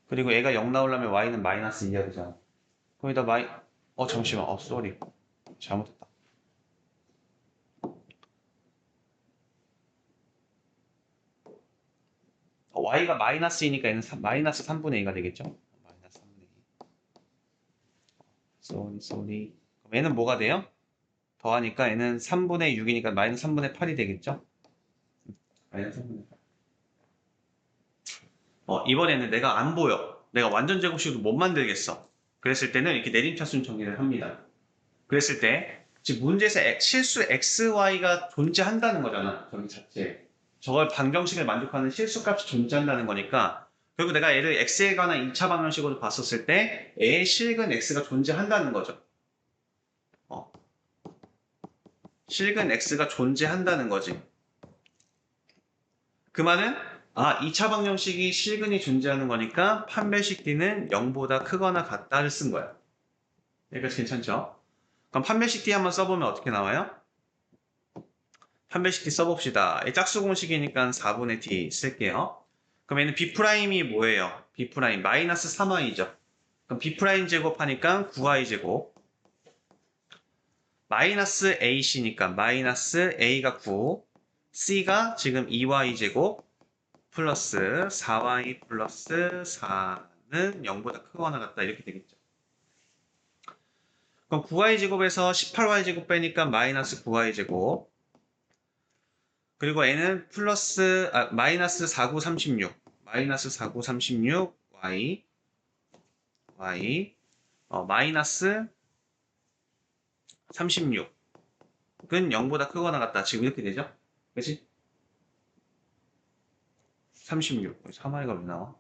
S1: 그리고 얘가 0 나오려면 y는 마이너스 2해야 되잖아. 거기다 잠시만. 쏘리. 잘못했다. y가 마이너스 2니까 얘는 마이너스 3분의 2가 되겠죠? 마이너스 3분의 2. 쏘리. 그럼 얘는 뭐가 돼요? 더하니까 얘는 3분의 6이니까 마이너스 3분의 8이 되겠죠? 마이너스 3분의 8. 이번에는 내가 안 보여. 내가 완전 제곱식도 못 만들겠어. 그랬을 때는 이렇게 내림차순 정리를 합니다. 그랬을 때, 즉 문제에서 실수 xy가 존재한다는 거잖아. 저기 자체에. 저걸 방정식을 만족하는 실수값이 존재한다는 거니까 결국 내가 얘를 x에 관한 2차 방정식으로 봤었을 때 애의 실근 x가 존재한다는 거죠. 실근 x가 존재한다는 거지. 그 말은 2차 방정식이 실근이 존재하는 거니까 판별식 d는 0보다 크거나 같다를 쓴 거야. 여기까지 괜찮죠? 그럼 판별식 d 한번 써보면 어떻게 나와요? 판별식 d 써봅시다. 짝수 공식이니까 4분의 d 쓸게요. 그럼 얘는 b'이 뭐예요? b' 마이너스 3y죠. 그럼 b' 제곱하니까 9y 제곱. 마이너스 ac니까 마이너스 a가 9, c가 지금 2y 제곱 플러스 4y 플러스 4는 0보다 크거나 같다 이렇게 되겠죠. 그럼 9y 제곱에서 18y 제곱 빼니까 마이너스 9y 제곱 그리고 n은 마이너스 49, 36 마이너스 49, 36 y 마이너스 36은 0보다 크거나 같다. 지금 이렇게 되죠? 그치? 36. 3y가 왜 나와?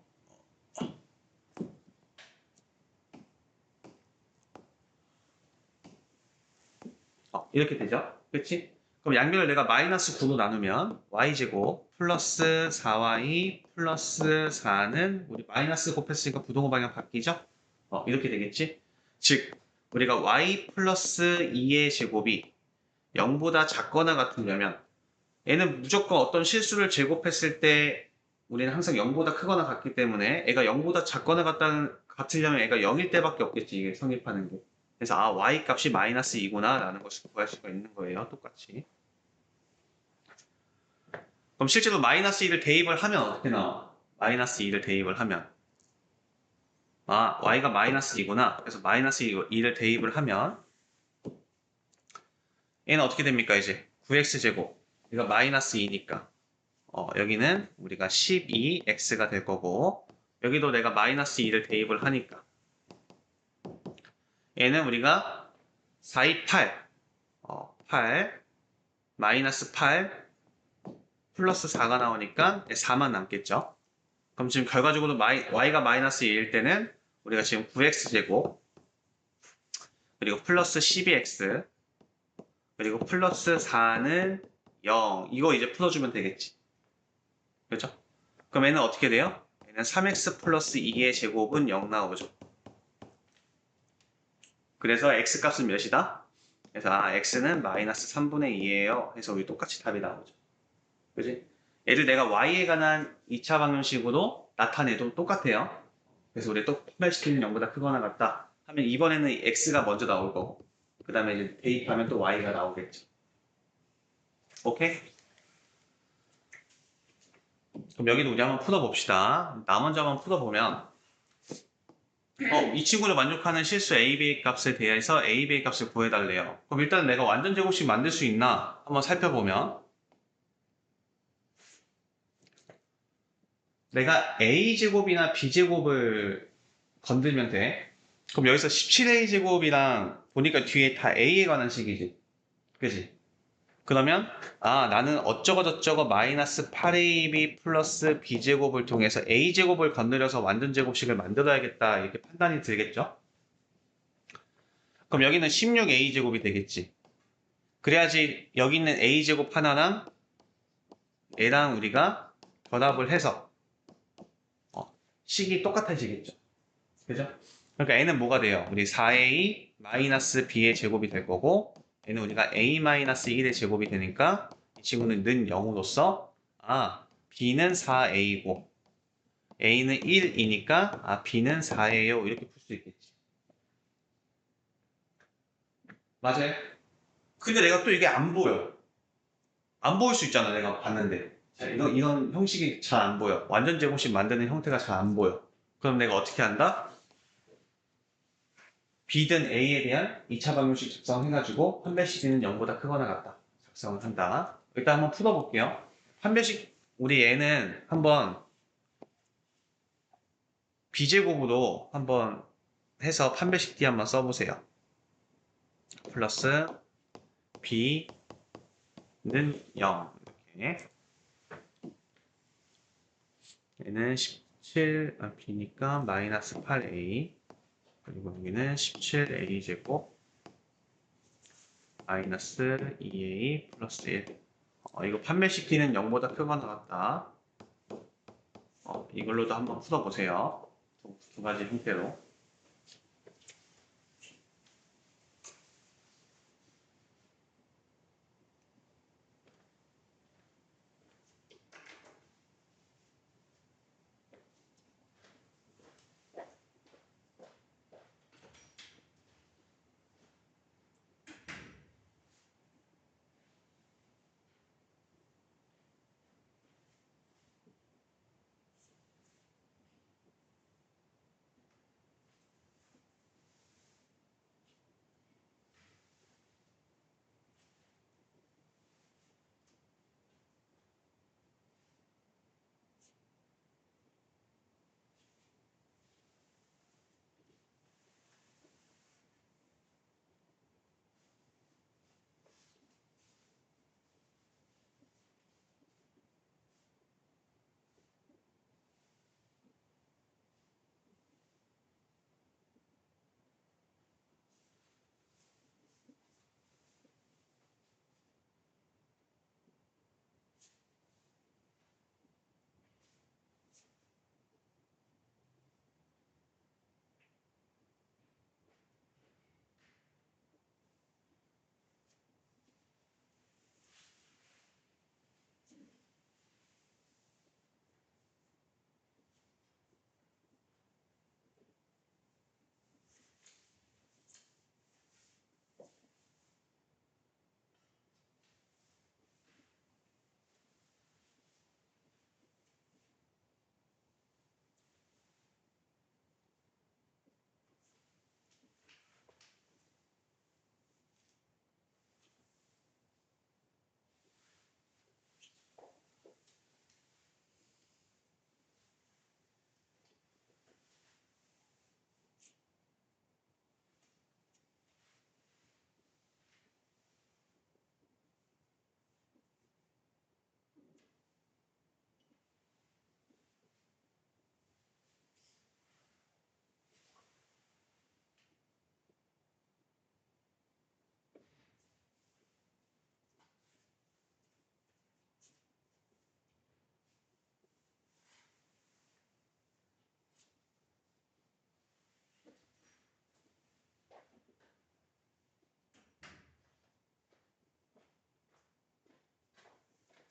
S1: 이렇게 되죠? 그치? 그럼 양변을 내가 마이너스 9로 나누면 y제곱 플러스 4y 플러스 4는 우리 마이너스 곱했으니까 부동호 방향 바뀌죠? 이렇게 되겠지? 즉 우리가 y 플러스 2의 제곱이 0보다 작거나 같으려면 얘는 무조건 어떤 실수를 제곱했을 때 우리는 항상 0보다 크거나 같기 때문에 애가 0보다 작거나 같으려면 애가 0일 때밖에 없겠지 이게 성립하는 게. 그래서 y 값이 마이너스 2구나 라는 것을 구할 수가 있는 거예요. 똑같이. 그럼 실제로 마이너스 2를 대입을 하면 어떻게 나와? 마이너스 2를 대입을 하면 y가 마이너스 2구나. 그래서 마이너스 2를 대입을 하면 얘는 어떻게 됩니까? 이제 9x제곱 이거 마이너스 2니까 여기는 우리가 12x가 될 거고 여기도 내가 마이너스 2를 대입을 하니까 얘는 우리가 4, 2, 8 8 마이너스 8 플러스 4가 나오니까 4만 남겠죠. 그럼 지금 결과적으로 y가 마이너스 2일 때는 우리가 지금 9x제곱 그리고 플러스 12x 그리고 플러스 4는 0 이거 이제 풀어주면 되겠지. 그렇죠? 그럼 얘는 어떻게 돼요? 얘는 3x 플러스 2의 제곱은 0 나오죠. 그래서 x 값은 몇이다? 그래서 x는 마이너스 3분의 2예요. 해서 우리 똑같이 답이 나오죠. 그지? 얘를 내가 y에 관한 2차 방정식으로 나타내도 똑같아요. 그래서 우리 또 판별시키는 0보다 크거나 같다 하면 이번에는 x가 먼저 나올 거고 그 다음에 이제 대입하면 또 y가 나오겠죠. 오케이? 그럼 여기도 우리 한번 풀어봅시다. 나 먼저 한번 풀어보면 이 친구를 만족하는 실수 AB의 값에 대해서 AB의 값을 구해달래요. 그럼 일단 내가 완전 제곱식 만들 수 있나 한번 살펴보면 내가 A제곱이나 B제곱을 건들면 돼. 그럼 여기서 17a 제곱이랑 보니까 뒤에 다 a에 관한 식이지. 그지? 그러면 나는 어쩌고 저쩌고 마이너스 8ab 플러스 b제곱을 통해서 a제곱을 건드려서 완전 제곱식을 만들어야겠다 이렇게 판단이 들겠죠? 그럼 여기는 16a 제곱이 되겠지. 그래야지 여기 있는 a제곱 하나랑 얘랑 우리가 결합을 해서 식이 똑같아지겠죠. 그죠? 그러니까 n은 뭐가 돼요? 우리 4a 마이너스 b의 제곱이 될 거고 얘는 우리가 a 마이너스 1의 제곱이 되니까 이 친구는 는 0으로서 b는 4a고 a는 1이니까 b는 4예요. 이렇게 풀 수 있겠지. 맞아요? 근데 내가 또 이게 안 보여. 안 보일 수 있잖아. 내가 봤는데. 자, 이런 형식이 잘 안 보여. 완전 제곱식 만드는 형태가 잘 안 보여. 그럼 내가 어떻게 한다? B든 A에 대한 2차 방정식 작성해가지고 판별식 D는 0보다 크거나 같다. 작성을 한다. 일단 한번 풀어볼게요. 판별식 우리 얘는 한번 B제곱으로 한번 해서 판별식 D 한번 써보세요. 플러스 B는 0 이렇게 얘는 17 B니까 마이너스 8A 그리고 여기는 17A 제곱 마이너스 2A 플러스 1 이거 판매식 D는 0보다 크거나 같다. 이걸로도 한번 풀어보세요. 두 가지 형태로.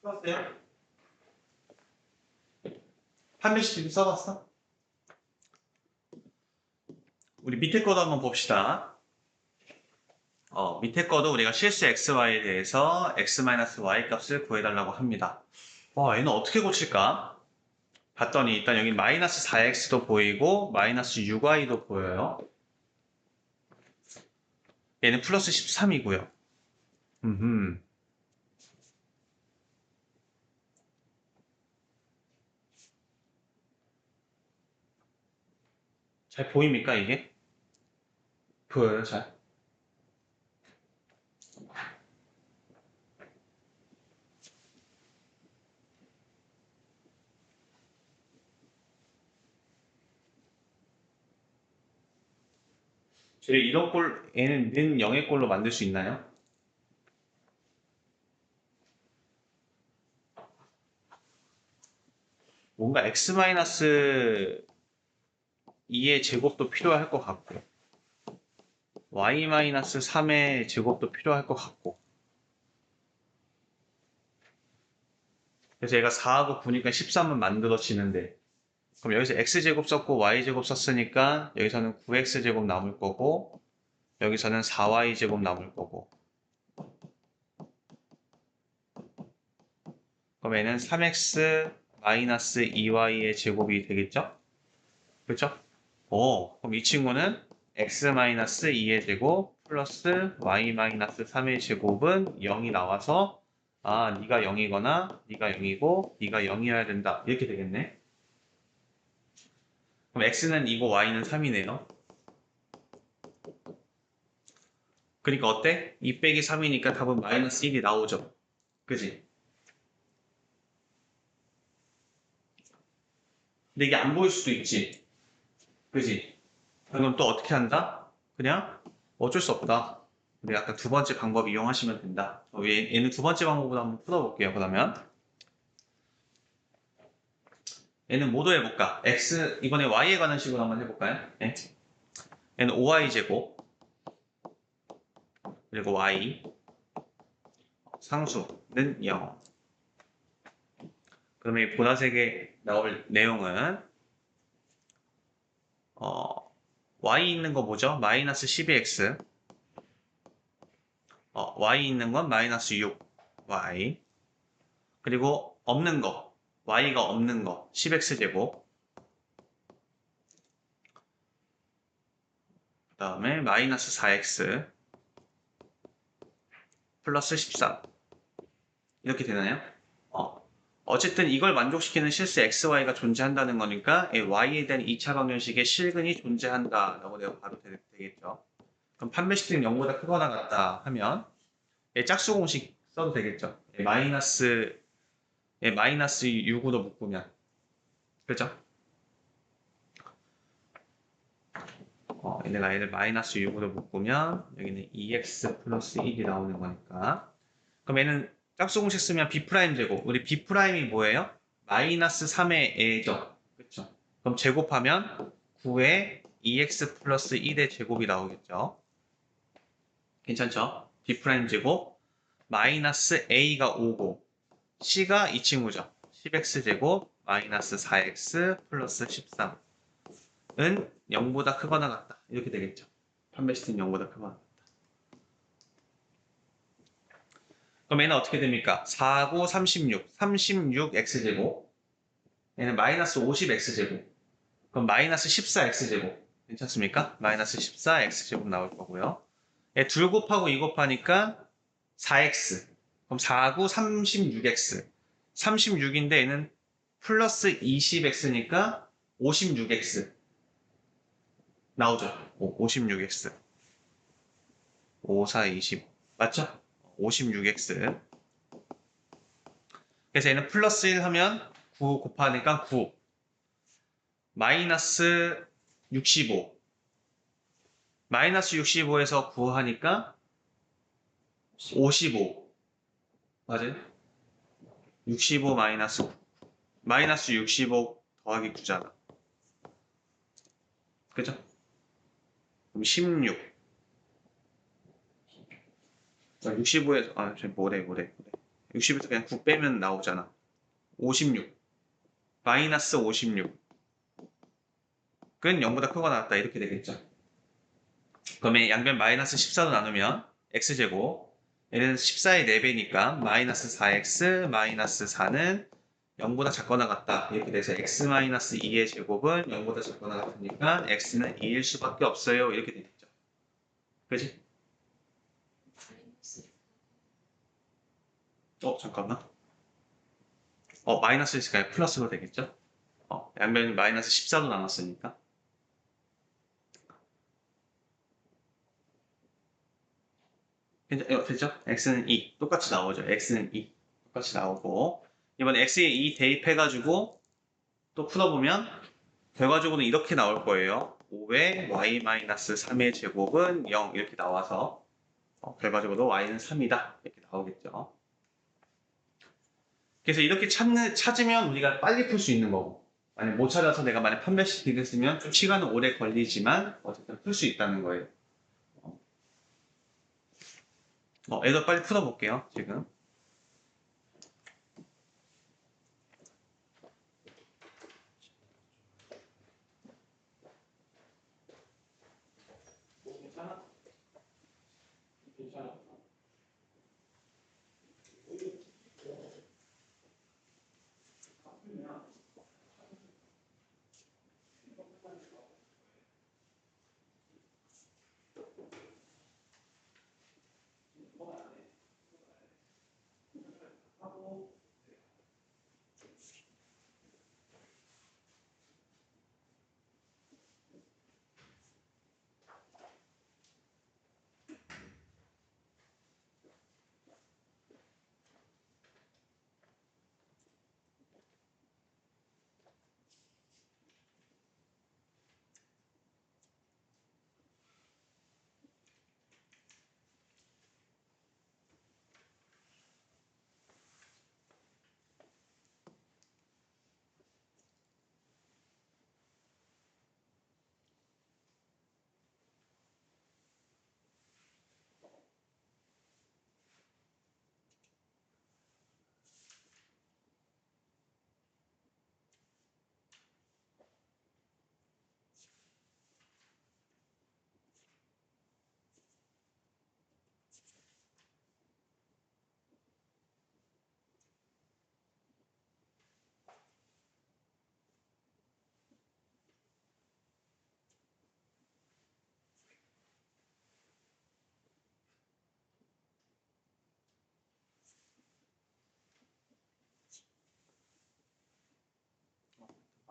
S1: 풀었어요? 판별식 D 써봤어? 우리 밑에 거도 한번 봅시다. 밑에 거도 우리가 실수 xy에 대해서 x-y 값을 구해달라고 합니다. 얘는 어떻게 고칠까? 봤더니 일단 여기 마이너스 4x도 보이고 마이너스 6y도 보여요. 얘는 플러스 13이고요. 잘 보입니까, 이게? 보여요, 잘? 저희 이런 꼴, 얘는 는 0의 꼴로 만들 수 있나요? 뭔가 x-2의 제곱도 필요할 것 같고, y-3의 제곱도 필요할 것 같고, 그래서 얘가 4하고 9니까 13은 만들어지는데, 그럼 여기서 x제곱 썼고 y제곱 썼으니까 여기서는 9x제곱 남을 거고, 여기서는 4y제곱 남을 거고, 그럼 얘는 3x 2y의 제곱이 되겠죠? 그렇죠? 그럼 이 친구는 x-2의 제곱 플러스 y-3의 제곱은 0이 나와서 네가 0이거나 네가 0이고 네가 0이어야 된다. 이렇게 되겠네. 그럼 x는 2고 y는 3이네요. 그러니까 어때? 2 빼기 3이니까 답은 마이너스 1이 나오죠. 그지? 근데 이게 안 보일 수도 있지. 그지? 그럼 또 어떻게 한다? 그냥 어쩔 수 없다. 우리 아까 두 번째 방법 이용하시면 된다. 얘는 두 번째 방법으로 한번 풀어볼게요. 그러면 얘는 뭐도 해볼까? 이번에 y에 관한 식으로 한번 해볼까요? 네. 얘는 5y제곱 그리고 y 상수는 0. 그러면 이 보라색에 나올 내용은 y 있는 거 뭐죠? 마이너스 12x y 있는 건 마이너스 6y 그리고 없는 거 y가 없는 거 10x제곱 그 다음에 마이너스 4x 플러스 13 이렇게 되나요? 어쨌든 이걸 만족시키는 실수 xy가 존재한다는 거니까 y에 대한 2차 방정식의 실근이 존재한다라고 내가 봐도 되겠죠. 그럼 판매식은 0보다 크거나 같다 하면 짝수 공식 써도 되겠죠. 마이너스 6으로 묶으면 그죠? 얘를 마이너스 6으로 묶으면 여기는 2x 플러스 1이 나오는 거니까 그럼 얘는 짝수 공식 쓰면 b 프라임 제곱 우리 b 프라임이 뭐예요? 마이너스 3의 a죠. 그렇죠? 그럼 제곱하면 9의 2x 플러스 1의 제곱이 나오겠죠. 괜찮죠? b 프라임 제곱 마이너스 a가 5고 c가 이 친구죠. 10x 제곱 마이너스 4x 플러스 13은 0보다 크거나 같다. 이렇게 되겠죠. 판매시는 0보다 크거나 같다. 그럼 얘는 어떻게 됩니까? 4, 9, 36, 36x제곱 얘는 마이너스 50x제곱 그럼 마이너스 14x제곱 괜찮습니까? 마이너스 14x제곱 나올 거고요. 얘2 곱하고 2 곱하니까 4x 그럼 4, 9, 36x 36인데 얘는 플러스 20x니까 56x 나오죠. 56x 5, 4, 20 맞죠? 56x 그래서 얘는 플러스 1 하면 9 곱하니까 9 마이너스 65 마이너스 65에서 9 하니까 55 맞아요? 65 마이너스 65 더하기 9잖아 그죠? 그럼 16 65에서 뭐래 60에서 그냥 9 빼면 나오잖아 56 마이너스 56은 0보다 크거나 같다 이렇게 되겠죠 그러면 양변 마이너스 14로 나누면 x제곱 얘는 14의 4배니까 마이너스 4x 마이너스 4는 0보다 작거나 같다 이렇게 돼서 x-2의 제곱은 0보다 작거나 같으니까 x는 2일 수밖에 없어요 이렇게 되겠죠 그지? 잠깐만 마이너스 있으니까 플러스로 되겠죠 양변이 마이너스 14로 나눴으니까 됐죠? x는 2 똑같이 나오죠. x는 2 똑같이 나오고 이번에 x에 2 대입해가지고 또 풀어보면 결과적으로는 이렇게 나올 거예요. 5의 y-3의 제곱은 0 이렇게 나와서 결과적으로 y는 3이다 이렇게 나오겠죠. 그래서 이렇게 찾으면 우리가 빨리 풀 수 있는 거고 만약 못 찾아서 내가 만약 판별식 비교 쓰면 좀 시간은 오래 걸리지만 어쨌든 풀 수 있다는 거예요. 애도 빨리 풀어볼게요 지금.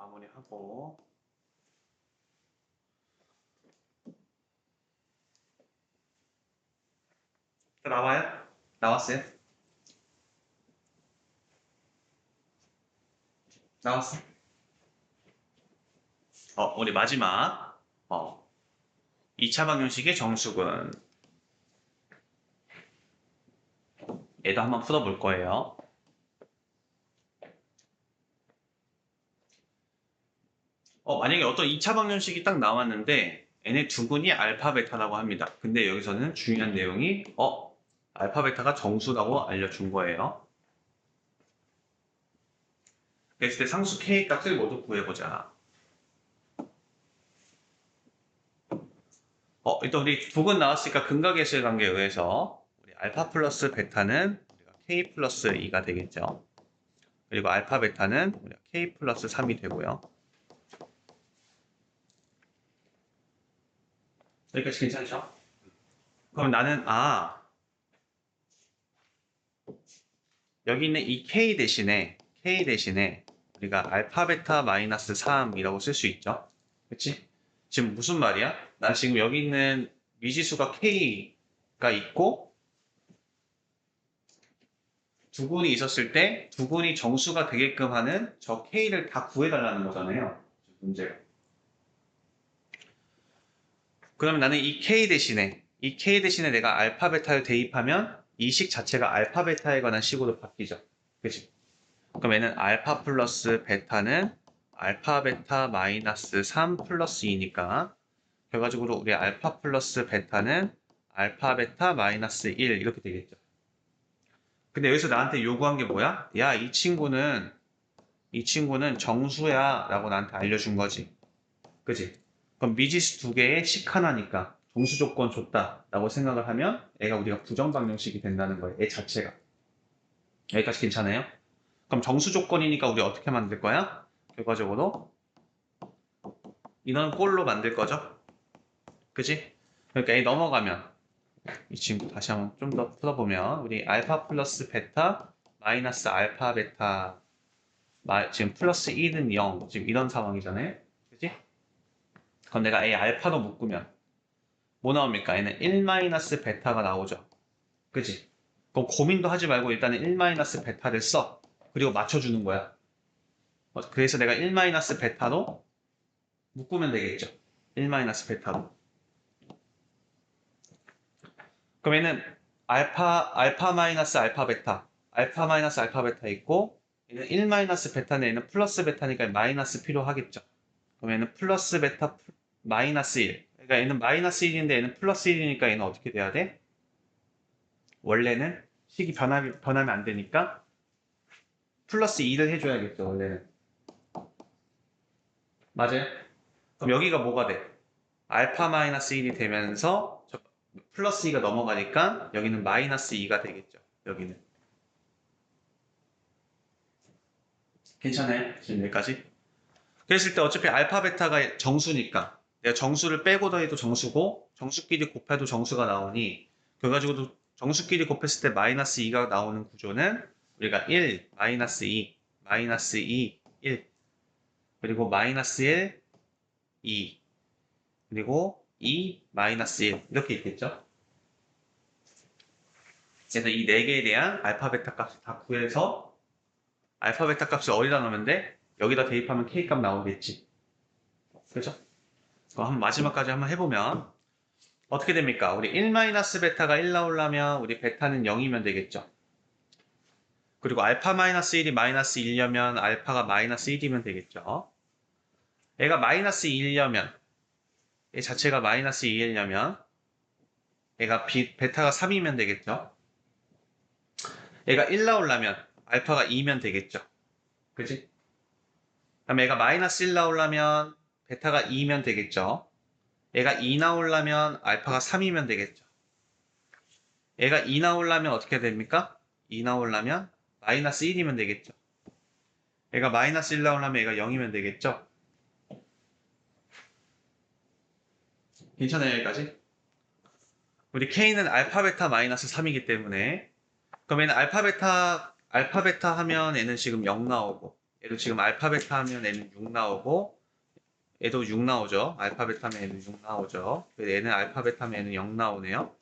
S1: 마무리하고 나와요? 나왔어요? 나왔어? 우리 마지막 2차 방정식의 정수근 얘도 한번 풀어볼 거예요. 만약에 어떤 2차 방정식이 딱 나왔는데 n의 두근이 알파 베타라고 합니다. 근데 여기서는 중요한 내용이 알파 베타가 정수라고 알려준 거예요. 그랬을 때 상수 k 값을 모두 구해보자. 일단 우리 두근 나왔으니까 근각계수의 관계에 의해서 우리 알파 플러스 베타는 우리가 k 플러스 2가 되겠죠. 그리고 알파 베타는 우리가 k 플러스 3이 되고요. 여기까지 괜찮죠? 그럼 나는 여기 있는 이 k 대신에 우리가 알파 베타 마이너스 3이라고 쓸 수 있죠. 그치? 지금 무슨 말이야? 난 지금 여기 있는 미지수가 k가 있고 두근이 있었을 때 두근이 정수가 되게끔 하는 저 k를 다 구해달라는 거잖아요. 문제가. 그러면 나는 이 k 대신에 내가 알파 베타를 대입하면 이 식 자체가 알파 베타에 관한 식으로 바뀌죠. 그치? 그럼 얘는 알파 플러스 베타는 알파 베타 마이너스 3 플러스 2니까 결과적으로 우리 알파 플러스 베타는 알파 베타 마이너스 1 이렇게 되겠죠. 근데 여기서 나한테 요구한 게 뭐야? 야, 이 친구는 정수야 라고 나한테 알려준 거지. 그지? 그럼 미지수 두 개에 식 하나니까 정수 조건 줬다 라고 생각을 하면 애가 우리가 부정방정식이 된다는 거예요. 애 자체가. 여기까지 괜찮아요? 그럼 정수 조건이니까 우리 어떻게 만들 거야? 결과적으로 이런 꼴로 만들 거죠. 그지? 그러니까 이 넘어가면 이 친구 다시 한번 좀 더 풀어보면 우리 알파 플러스 베타 마이너스 알파 베타 지금 플러스 1은 0 지금 이런 상황이잖아요. 그지? 그럼 내가 A 알파로 묶으면 뭐 나옵니까? 얘는 1 마이너스 베타가 나오죠. 그지? 그럼 고민도 하지 말고 일단은 1-베타를 써. 그리고 맞춰주는 거야. 그래서 내가 1-베타로 묶으면 되겠죠. 1-베타로. 그러면은 알파 마이너스 알파 베타, 알파 마이너스 알파 베타 있고 얘는 1-베타는 얘는 플러스 베타니까 마이너스 필요하겠죠. 그러면은 플러스 베타 마이너스 1. 그러니까 얘는 마이너스 1인데 얘는 플러스 1이니까 얘는 어떻게 돼야 돼? 원래는 식이 변하면 안 되니까 플러스 2를 해줘야겠죠, 원래는. 맞아요? 그럼 여기가 뭐가 돼? 알파 마이너스 1이 되면서 플러스 2가 넘어가니까 여기는 마이너스 2가 되겠죠. 여기는. 괜찮아요? 지금 여기까지? 그랬을 때 어차피 알파 베타가 정수니까 내가 정수를 빼고 더해도 정수고 정수끼리 곱해도 정수가 나오니 그래가지고 정수끼리 곱했을 때 마이너스 2가 나오는 구조는 우리가 1, 마이너스 2, 마이너스 2, 1 그리고 마이너스 1, 2 그리고 2, 마이너스 1 이렇게 있겠죠. 그래서 이 네 개에 대한 알파 베타 값을 다 구해서 알파 베타 값을 어디다 넣으면 돼? 여기다 대입하면 k 값 나오겠지. 그죠? 그럼 한번 마지막까지 한번 해보면 어떻게 됩니까? 우리 1-베타가 1 나오려면 우리 베타는 0이면 되겠죠. 그리고 알파 마이너스 1이 마이너스 1려면 알파가 마이너스 1이면 되겠죠. 얘가 마이너스 2려면 얘 자체가 마이너스 2이려면 얘가 베타가 3이면 되겠죠. 얘가 1 나오려면 알파가 2면 되겠죠. 그지? 그럼 얘가 마이너스 1 나오려면 베타가 2면 되겠죠. 얘가 2 나오려면 알파가 3이면 되겠죠. 얘가 2 나오려면 어떻게 됩니까? 2 나오려면 마이너스 1이면 되겠죠. 얘가 마이너스 1 나오려면 얘가 0이면 되겠죠. 괜찮아요, 여기까지? 우리 K는 알파 베타 마이너스 3이기 때문에 그러면 알파 베타 하면 얘는 지금 0 나오고 얘도 지금 알파 베타 하면 얘는 6 나오고 얘도 6 나오죠. 알파 베타 하면 얘는 6 나오죠. 얘는 알파 베타 하면 얘는 0 나오네요.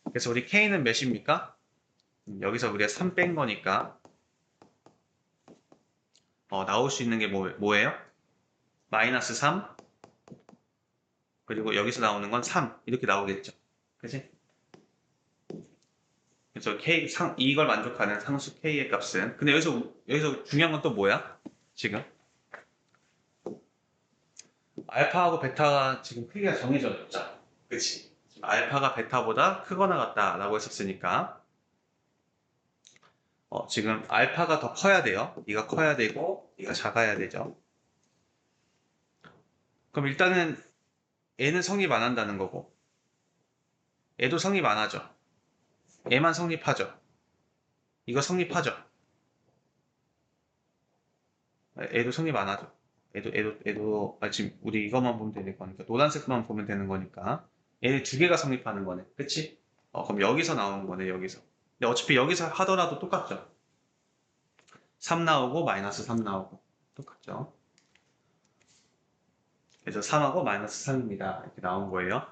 S1: 그래서 우리 K는 몇입니까? 여기서 우리가 3 뺀 거니까 나올 수 있는 게 뭐예요? 마이너스 3 그리고 여기서 나오는 건 3 이렇게 나오겠죠. 그치? 그래서 이걸 만족하는 상수 K의 값은 근데 여기서 중요한 건 또 뭐야? 지금 알파하고 베타가 지금 크기가 정해졌죠. 그치? 지금 알파가 베타보다 크거나 같다라고 했었으니까 지금 알파가 더 커야 돼요. 네가 커야 되고 네가 작아야 되죠. 그럼 일단은 얘는 성립 안 한다는 거고 얘도 성립 안 하죠. 얘만 성립하죠. 이거 성립하죠. 얘도 성립 안 하죠. 얘도 지금 우리 이것만 보면 되는 거니까 노란색만 보면 되는 거니까 얘 두 개가 성립하는 거네. 그치? 그럼 여기서 나오는 거네. 여기서. 근데 어차피 여기서 하더라도 똑같죠. 3 나오고 마이너스 3 나오고 똑같죠. 그래서 3하고 마이너스 3입니다. 이렇게 나온 거예요.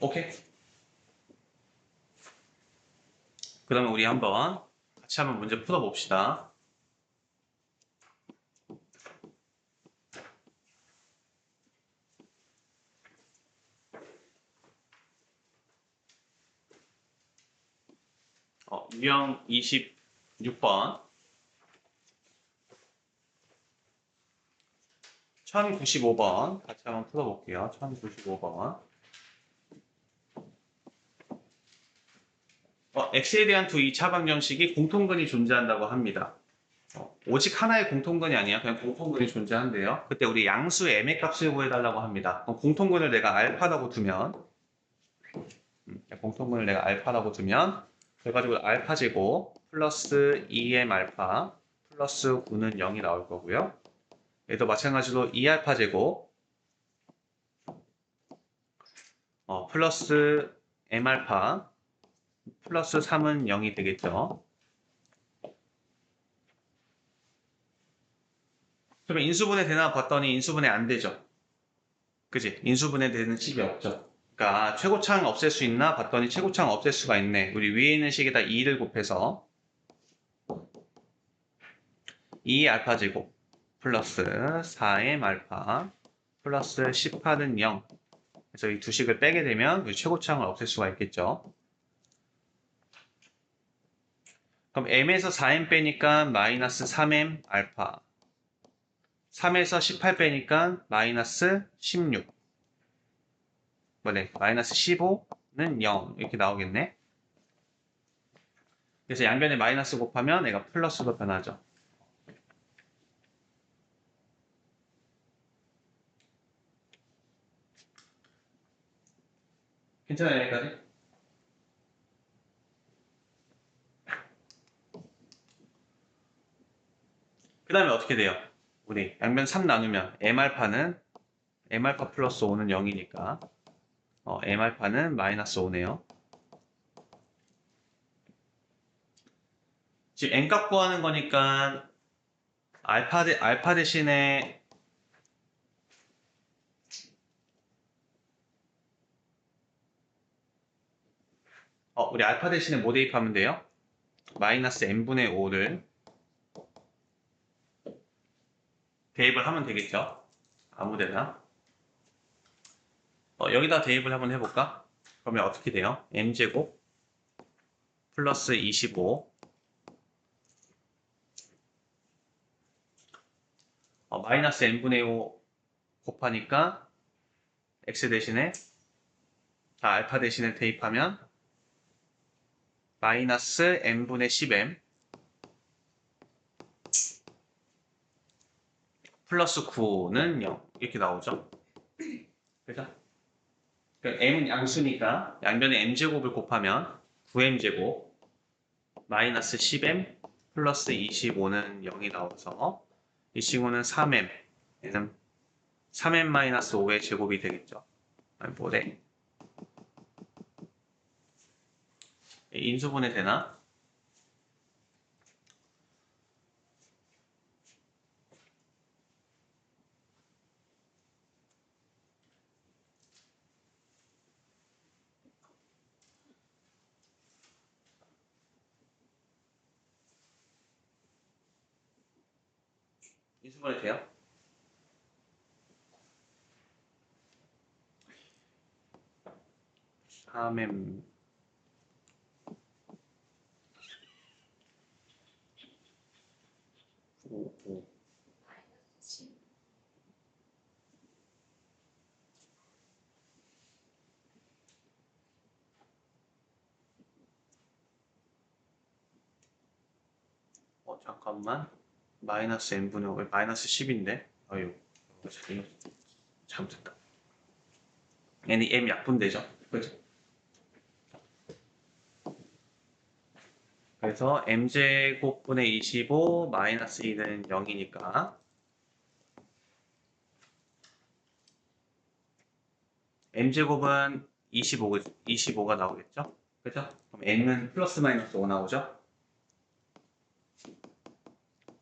S1: 오케이. 그러면 우리 같이 한번 문제 풀어봅시다. 유형 26번 1095번 같이 한번 풀어볼게요. 1095번 x에 대한 두 2차 방정식이 공통근이 존재한다고 합니다. 오직 하나의 공통근이 아니야. 그냥 공통근이 존재한대요. 그때 우리 양수 m의 값을 구해달라고 합니다. 그럼 공통근을 내가 알파라고 두면 그래가지고 알파 제곱 플러스 2m 알파 플러스 9는 0이 나올 거고요. 얘도 마찬가지로 2알파 제곱 플러스 m 알파 플러스 3은 0이 되겠죠. 그러면 인수분해 되나 봤더니 인수분해 안 되죠. 그지? 인수분해 되는 식이 없죠. 그러니까 최고차항 없앨 수 있나 봤더니 최고차항 없앨 수가 있네. 우리 위에 있는 식에다 2를 곱해서 2 알파 제곱 플러스 4m 알파 플러스 18은 0. 그래서 이 두 식을 빼게 되면 우리 최고차항을 없앨 수가 있겠죠. 그럼 m에서 4m 빼니까 마이너스 3m 알파 3에서 18 빼니까 마이너스 16 뭐래 마이너스 15는 0 이렇게 나오겠네. 그래서 양변에 마이너스 곱하면 얘가 플러스로 변하죠. 괜찮아요 여기까지? 그 다음에 어떻게 돼요? 우리 양변 3 나누면 m알파는 m알파 플러스 5는 0이니까 m알파는 마이너스 5네요. 지금 n값 구하는 거니까 알파 대신에 우리 알파 대신에 뭐 대입하면 돼요? 마이너스 n분의 5를 대입을 하면 되겠죠? 아무데나. 여기다 대입을 한번 해볼까? 그러면 어떻게 돼요? m제곱 플러스 25 마이너스 n분의 5 곱하니까 x 대신에 알파 대신에 대입하면 마이너스 n분의 10m 플러스 9는 0 이렇게 나오죠. 그죠? m은 양수니까 양변에 m제곱을 곱하면 9m제곱 마이너스 10m 플러스 25는 0이 나와서 이 친구는 3m 얘는 3m 마이너스 5의 제곱이 되겠죠. 아니 뭐래? 인수분해 되나? 인수분해 돼요? 삼엠 오. 잠깐만 마이너스 n분의 5 마이너스 10인데 어휴 이거 잘못했다. 얘는 m 약분되죠. 그죠? 그래서 m제곱분의 25 마이너스 2는 0이니까 m제곱은 25가 나오겠죠? 그죠? 그럼 n은 플러스 마이너스 5 나오죠?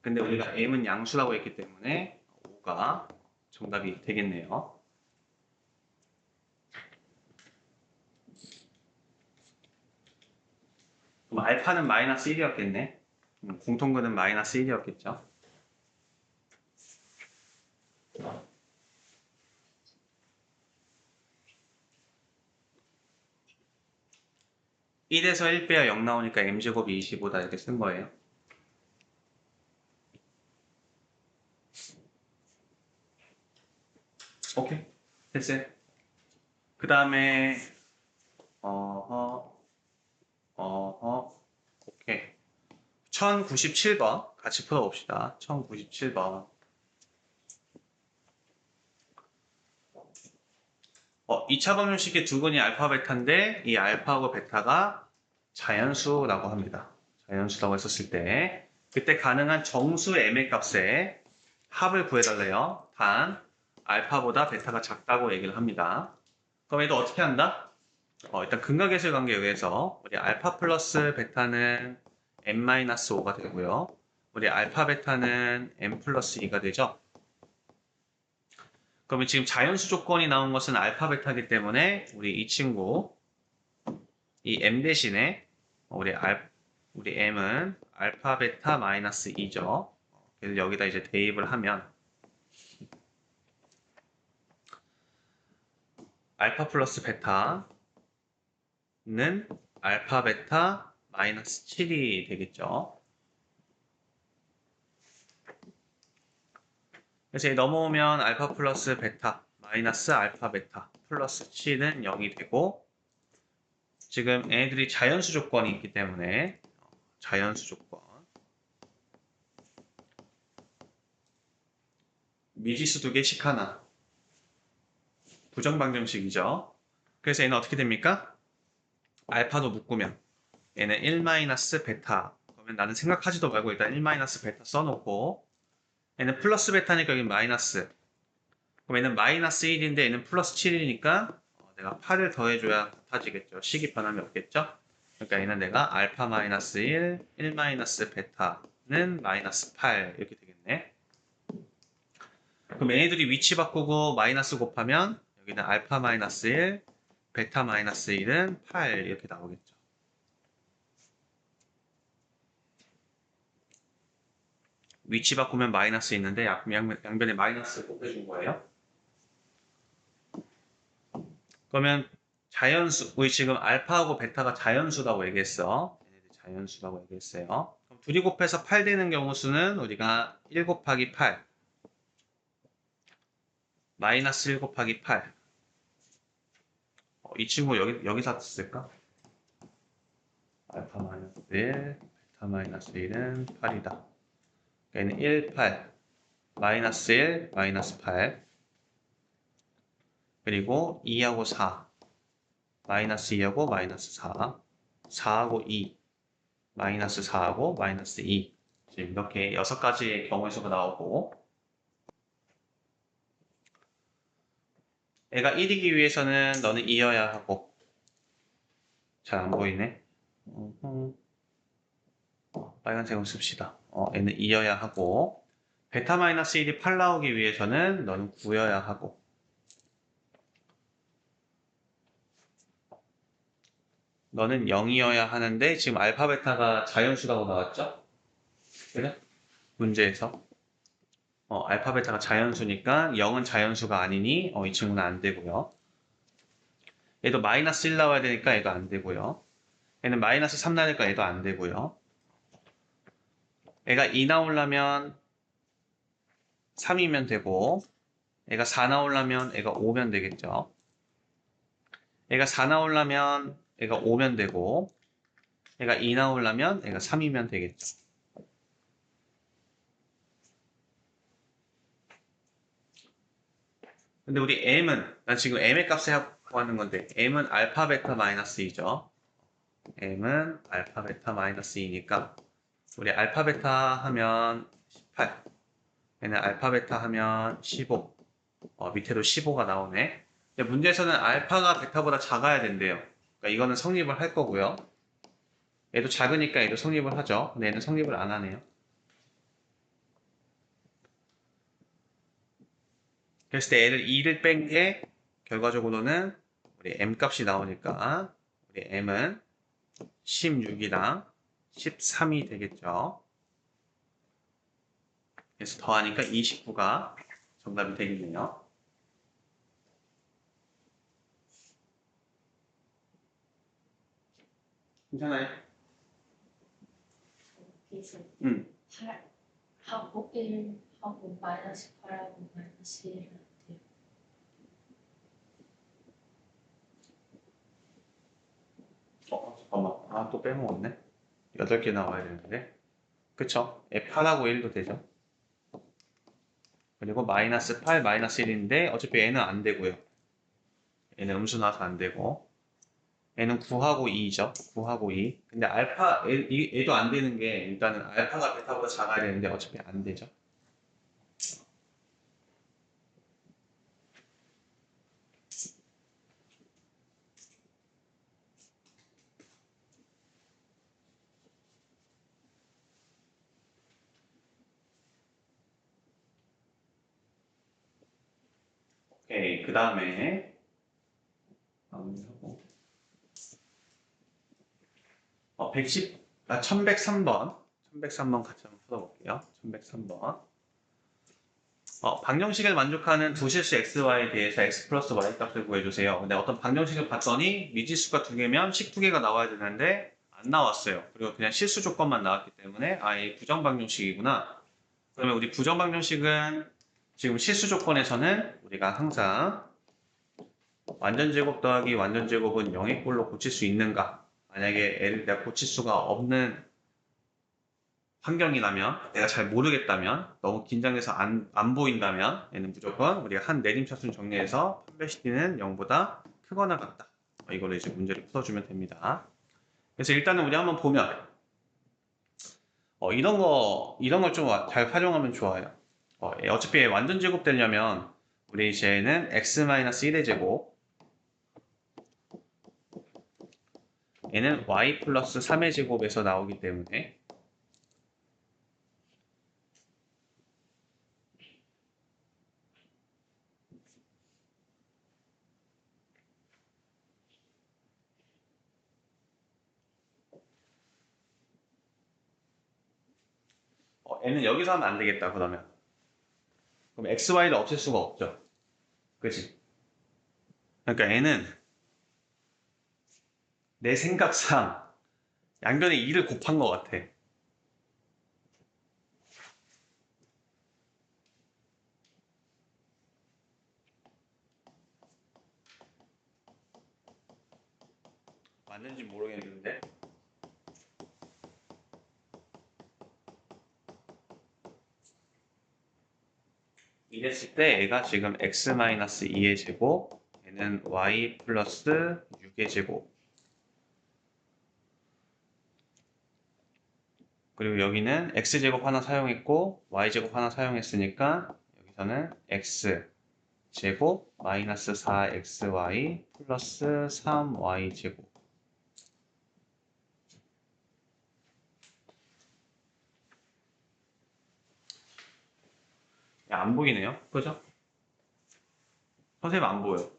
S1: 근데 우리가 m은 양수라고 했기 때문에 5가 정답이 되겠네요. 그럼 알파는 마이너스 1이었겠네. 공통근은 마이너스 1이었겠죠. 1에서 1 빼야 0 나오니까 m제곱이 25다 이렇게 쓴 거예요. 오케이 됐어요. 그 다음에 오케이 1097번 같이 풀어봅시다. 1097번 2차 방정식의 두근이 알파 베타인데 이 알파하고 베타가 자연수라고 합니다. 자연수라고 했었을 때 그때 가능한 정수 m의 값에 합을 구해달래요. 단 알파보다 베타가 작다고 얘기를 합니다. 그럼 얘도 어떻게 한다? 일단 근각계수 관계에 의해서 우리 알파 플러스 베타는 n-5가 되고요. 우리 알파 베타는 n 플러스 2가 되죠. 그러면 지금 자연수 조건이 나온 것은 알파, 베타이기 때문에 우리 이 친구, 이 m 대신에 우리 m은 알파, 베타 마이너스 2죠. 그래서 여기다 이제 대입을 하면 알파 플러스 베타는 알파, 베타 마이너스 7이 되겠죠. 그래서 넘어오면 알파 플러스 베타 마이너스 알파, 베타 플러스 7은 0이 되고 지금 얘네들이 자연수 조건이 있기 때문에 자연수 조건 미지수 두 개씩 하나 부정방정식이죠. 그래서 얘는 어떻게 됩니까? 알파도 묶으면 얘는 1 마이너스 베타 그러면 나는 생각하지도 말고 일단 1 마이너스 베타 써놓고 얘는 플러스 베타니까 여기 마이너스 그럼 얘는 마이너스 1인데 얘는 플러스 7이니까 내가 8을 더해줘야 같아지겠죠. 식이 변함이 없겠죠. 그러니까 얘는 내가 알파 마이너스 1 마이너스 베타는 마이너스 8 이렇게 되겠네. 그럼 얘네들이 위치 바꾸고 마이너스 곱하면 여기는 알파 마이너스 1, 베타 마이너스 1은 8 이렇게 나오겠죠. 위치 바꾸면 마이너스 있는데 양변에 마이너스 곱해준 거예요. 그러면 자연수, 우리 지금 알파하고 베타가 자연수라고 얘기했어. 얘네들 자연수라고 얘기했어요. 그럼 둘이 곱해서 8 되는 경우 수는 우리가 1 곱하기 8, 마이너스 1 곱하기 8. 이 친구 여기서 쓸까? 알파 마이너스 1, 베타 마이너스 1은 8이다. 얘는 1, 8, 마이너스 1, 마이너스 8. 그리고 2하고 4, 마이너스 2하고 마이너스 4, 4하고 2, 마이너스 4하고 마이너스 2. 지금 이렇게 6가지의 경우의 수가 나오고 애가 1이기 위해서는 너는 2여야 하고 잘 안 보이네. 빨간색으로 씁시다. 얘는 2여야 하고 베타 마이너스 1이 8 나오기 위해서는 너는 9여야 하고 너는 0이어야 하는데 지금 알파 베타가 자연수라고 나왔죠? 그래? 문제에서 알파 베타가 자연수니까 0은 자연수가 아니니 이 친구는 안 되고요. 얘도 마이너스 1 나와야 되니까 얘도 안 되고요. 얘는 마이너스 3 나니까 얘도 안 되고요. 얘가 2 나오려면 3이면 되고 얘가 4 나오려면 얘가 5면 되겠죠. 얘가 4 나오려면 얘가 5면 되고 얘가 2 나오려면 얘가 3이면 되겠죠. 근데 우리 m은 난 지금 m의 값을 구하는 건데 m은 알파 베타 마이너스 2죠. m은 알파 베타 마이너스 2니까 우리 알파 베타 하면 18 얘는 알파 베타 하면 15 밑에도 15가 나오네. 근데 문제에서는 알파가 베타보다 작아야 된대요. 그러니까 이거는 성립을 할 거고요. 얘도 작으니까 얘도 성립을 하죠. 근데 얘는 성립을 안 하네요. 그랬을 때 얘를 2를 뺀 게 결과적으로는 우리 m 값이 나오니까 우리 m은 16이랑 13이 되겠죠. 그래서 더하니까 29가 정답이 되겠네요. 괜찮아요?
S2: 그래서
S1: 응.
S2: 8하고 1하고 마이너스 8하고 마이너스 1은 안 돼요.
S1: 잠깐만. 또 빼먹었네. 8개 나와야 되는데. 그쵸? 8하고 1도 되죠. 그리고 마이너스 8, 마이너스 1인데 어차피 얘는 안 되고요. 얘는 음수 나와서 안 되고. 얘는 9하고 2죠. 9하고 2. 근데 얘도 안 되는 게 일단은 알파가 베타보다 작아야 되는데 어차피 안 되죠. 오케이. 그 다음에 마무리하고 1103번 1103번 같이 한번 풀어볼게요. 1103번 방정식을 만족하는 두 실수 xy에 대해서 x 플러스 y 값을 구해주세요. 근데 어떤 방정식을 봤더니 미지수가 두 개면 식 두 개가 나와야 되는데 안 나왔어요. 그리고 그냥 실수 조건만 나왔기 때문에 아예 부정 방정식이구나. 그러면 우리 부정 방정식은 지금 실수 조건에서는 우리가 항상 완전 제곱 더하기 완전 제곱은 0의 꼴로 고칠 수 있는가? 만약에 애를 내가 고칠 수가 없는 환경이라면, 내가 잘 모르겠다면, 너무 긴장해서 안 보인다면, 얘는 무조건 우리가 한 내림차순 정리해서 판별시키는 0보다 크거나 같다. 이걸로 이제 문제를 풀어주면 됩니다. 그래서 일단은 우리 한번 보면, 이런 걸 좀 잘 활용하면 좋아요. 어차피 완전 제곱 되려면, 우리 이제는 x-1의 제곱, 얘는 y 플러스 3의 제곱에서 나오기 때문에, 얘는 여기서 하면 안 되겠다, 그러면. 그럼 xy를 없앨 수가 없죠. 그치? 그러니까 얘는 내 생각상 양변에 2를 곱한 것 같아. 맞는지 모르겠는데. 이랬을 때 얘가 지금 x-2의 제곱, 얘는 y 플러스 6의 제곱. 그리고 여기는 x제곱 하나 사용했고 y제곱 하나 사용했으니까 여기서는 x제곱 마이너스 4xy 플러스 3y제곱. 안 보이네요. 그죠? 선생님 안 보여.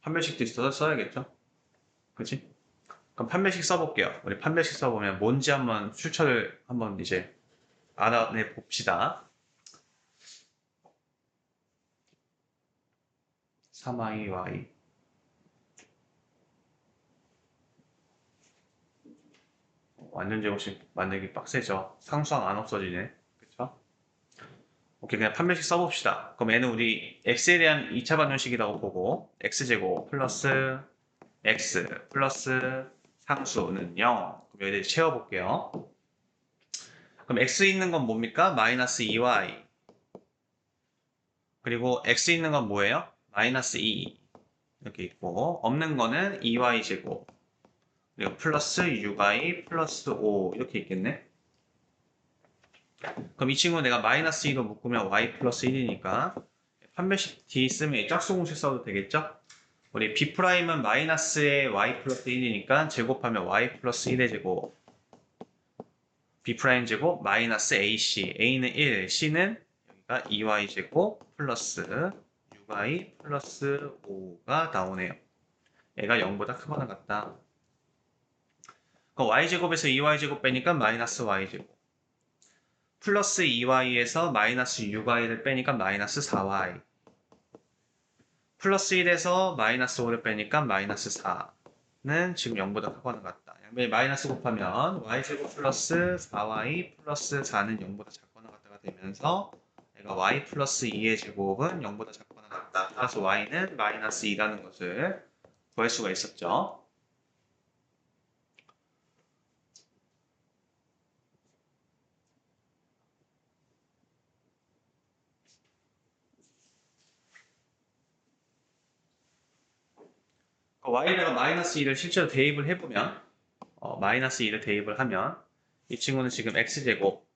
S1: 판별식도 있어서 써야겠죠? 그치? 그럼 판별식 써볼게요. 우리 판별식 써보면 뭔지 한번 출처를 한번 이제 알아내 봅시다. 3iy 완전 제곱식 만들기 빡세죠. 상수항 안 없어지네. 그쵸? 오케이, 그냥 판별식 써봅시다. 그럼 얘는 우리 x에 대한 2차 방정식이라고 보고 x제곱 플러스 x 플러스 상수는 0. 그럼 여기 채워볼게요. 그럼 x 있는 건 뭡니까? 마이너스 2y. 그리고 x 있는 건 뭐예요? 마이너스 2. 이렇게 있고 없는 거는 2y 제곱. 그리고 플러스 6y 플러스 5 이렇게 있겠네. 그럼 이 친구 내가 마이너스 2로 묶으면 y 플러스 1이니까 판별식 D 쓰면 짝수공식 써도 되겠죠? 우리 B'은 마이너스의 y 플러스 1이니까 제곱하면 y 플러스 1의 제곱 B' 제곱 마이너스 AC A는 1, C는 여기가 2y 제곱 플러스 6y 플러스 5가 나오네요. 얘가 0보다 크거나 같다. 그럼 y제곱에서 2y제곱 빼니까 마이너스 y제곱 플러스 2y에서 마이너스 6y를 빼니까 마이너스 4y 플러스 1에서 마이너스 5를 빼니까 마이너스 4는 지금 0보다 크거나 같다. 양변에 마이너스 곱하면 y제곱 플러스 4y 플러스 4는 0보다 작거나 같다가 되면서 얘가 y 플러스 2의 제곱은 0보다 작거나 같다. 따라서 y는 마이너스 2라는 것을 구할 수가 있었죠. y에다가 마이너스 2를 실제로 대입을 해보면 마이너스 2를 대입을 하면 이 친구는 지금 x제곱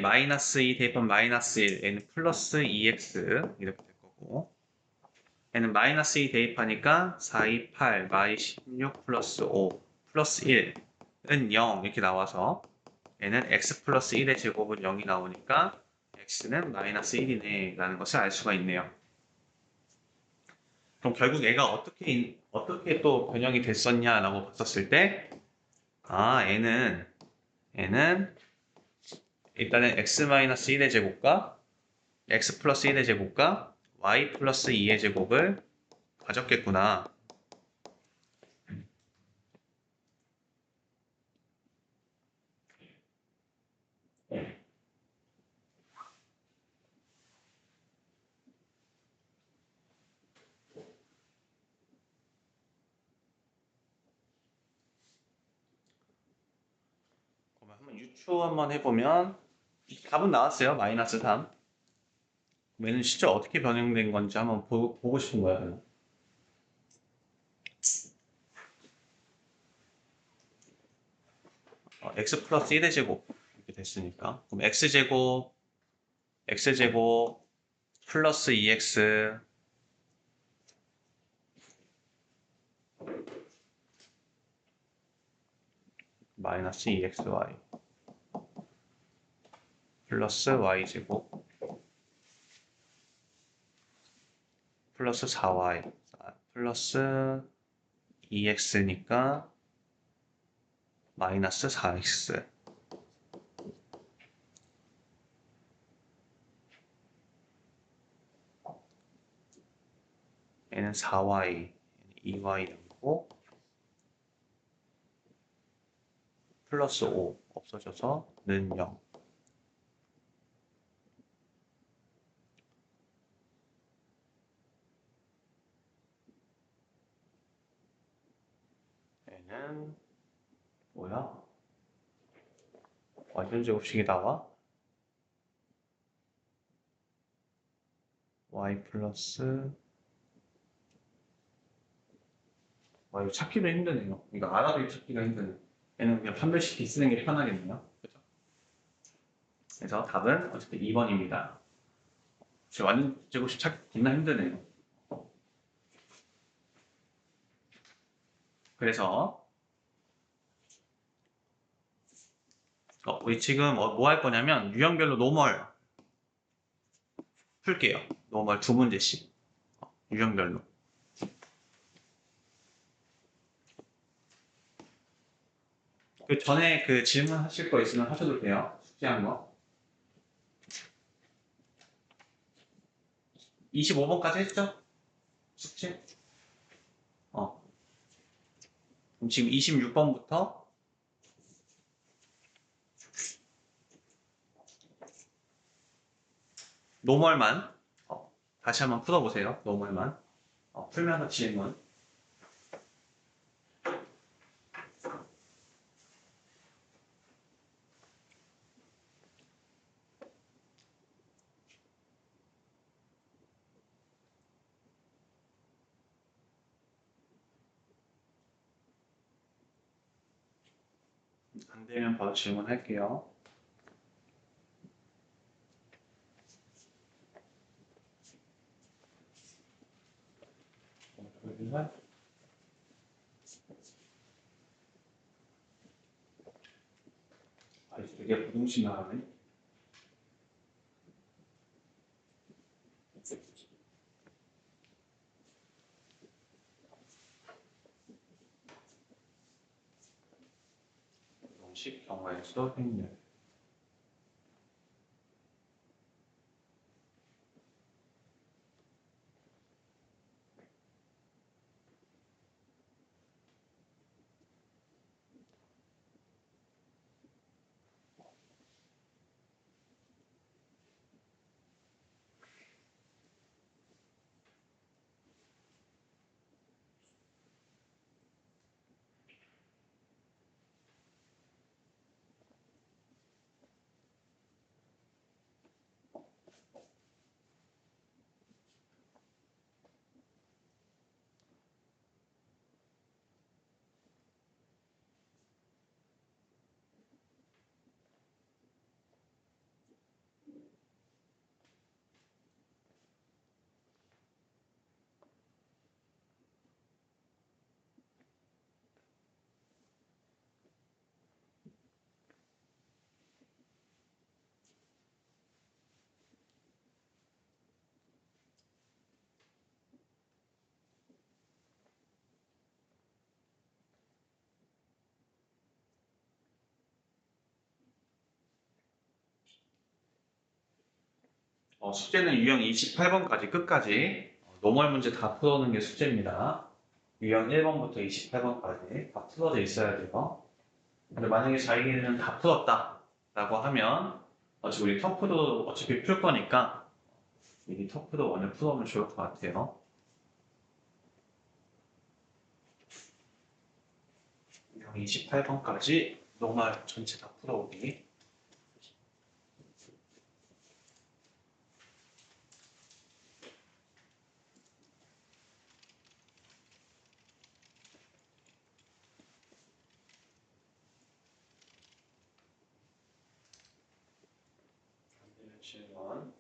S1: 마이너스 2 대입하면 마이너스 1 얘는 플러스 2x 이렇게 될 거고 얘는 마이너스 2 대입하니까 4, 2, 8 마이 16 플러스 5 플러스 1은 0 이렇게 나와서 얘는 x 플러스 1의 제곱은 0이 나오니까 x는 마이너스 1이네 라는 것을 알 수가 있네요. 그럼 결국 얘가 어떻게 또 변형이 됐었냐라고 봤었을 때, 얘는 일단은 x-1의 제곱과 x 플러스 1의 제곱과 y 플러스 2의 제곱을 가졌겠구나. 그러면 한번 유추 한번 해보면 답은 나왔어요. 마이너스 3. 얘는 실제 어떻게 변형된 건지 한번 보고 싶은 거야. 그냥. x 플러스 1의 제곱 이렇게 됐으니까 그럼 x제곱 플러스 2x 마이너스 2xy 플러스 y제곱 플러스 4y 플러스 2x니까 마이너스 4x 얘는 4y 2y 남고 플러스 5 없어져서 는 0 얘는 뭐야? 완전 제곱식이 나와? y 플러스 이거 찾기도 힘드네요. 이거 알아도 찾기가 힘드네. 얘는 그냥 판별식이 쓰는 게 편하겠네요. 그죠? 그래서 답은 어쨌든 2번입니다. 완전 제곱식 찾기 겁나 힘드네요. 그래서 우리 지금 뭐 할 거냐면 유형별로 노멀 풀게요. 노멀 두 문제씩 유형별로. 그 전에 그 질문하실 거 있으면 하셔도 돼요. 숙제한 거. 25번까지 했죠? 숙제? 그럼 지금 26번부터 노멀만 다시 한번 풀어보세요. 노멀만. 풀면서 질문. 안 되면 바로 질문할게요. 되게 부동신 나가네. 부동식 경우에서 행렬. 숙제는 유형 28번까지 끝까지 노멀 문제 다 풀어오는 게 숙제입니다. 유형 1번부터 28번까지 다 풀어져 있어야 돼요. 근데 만약에 자기는 다 풀었다 라고 하면 지금 우리 터프도 어차피 풀 거니까 미리 터프도 먼저 풀어오면 좋을 것 같아요. 유형 28번까지 노멀 전체 다 풀어오기. 질문.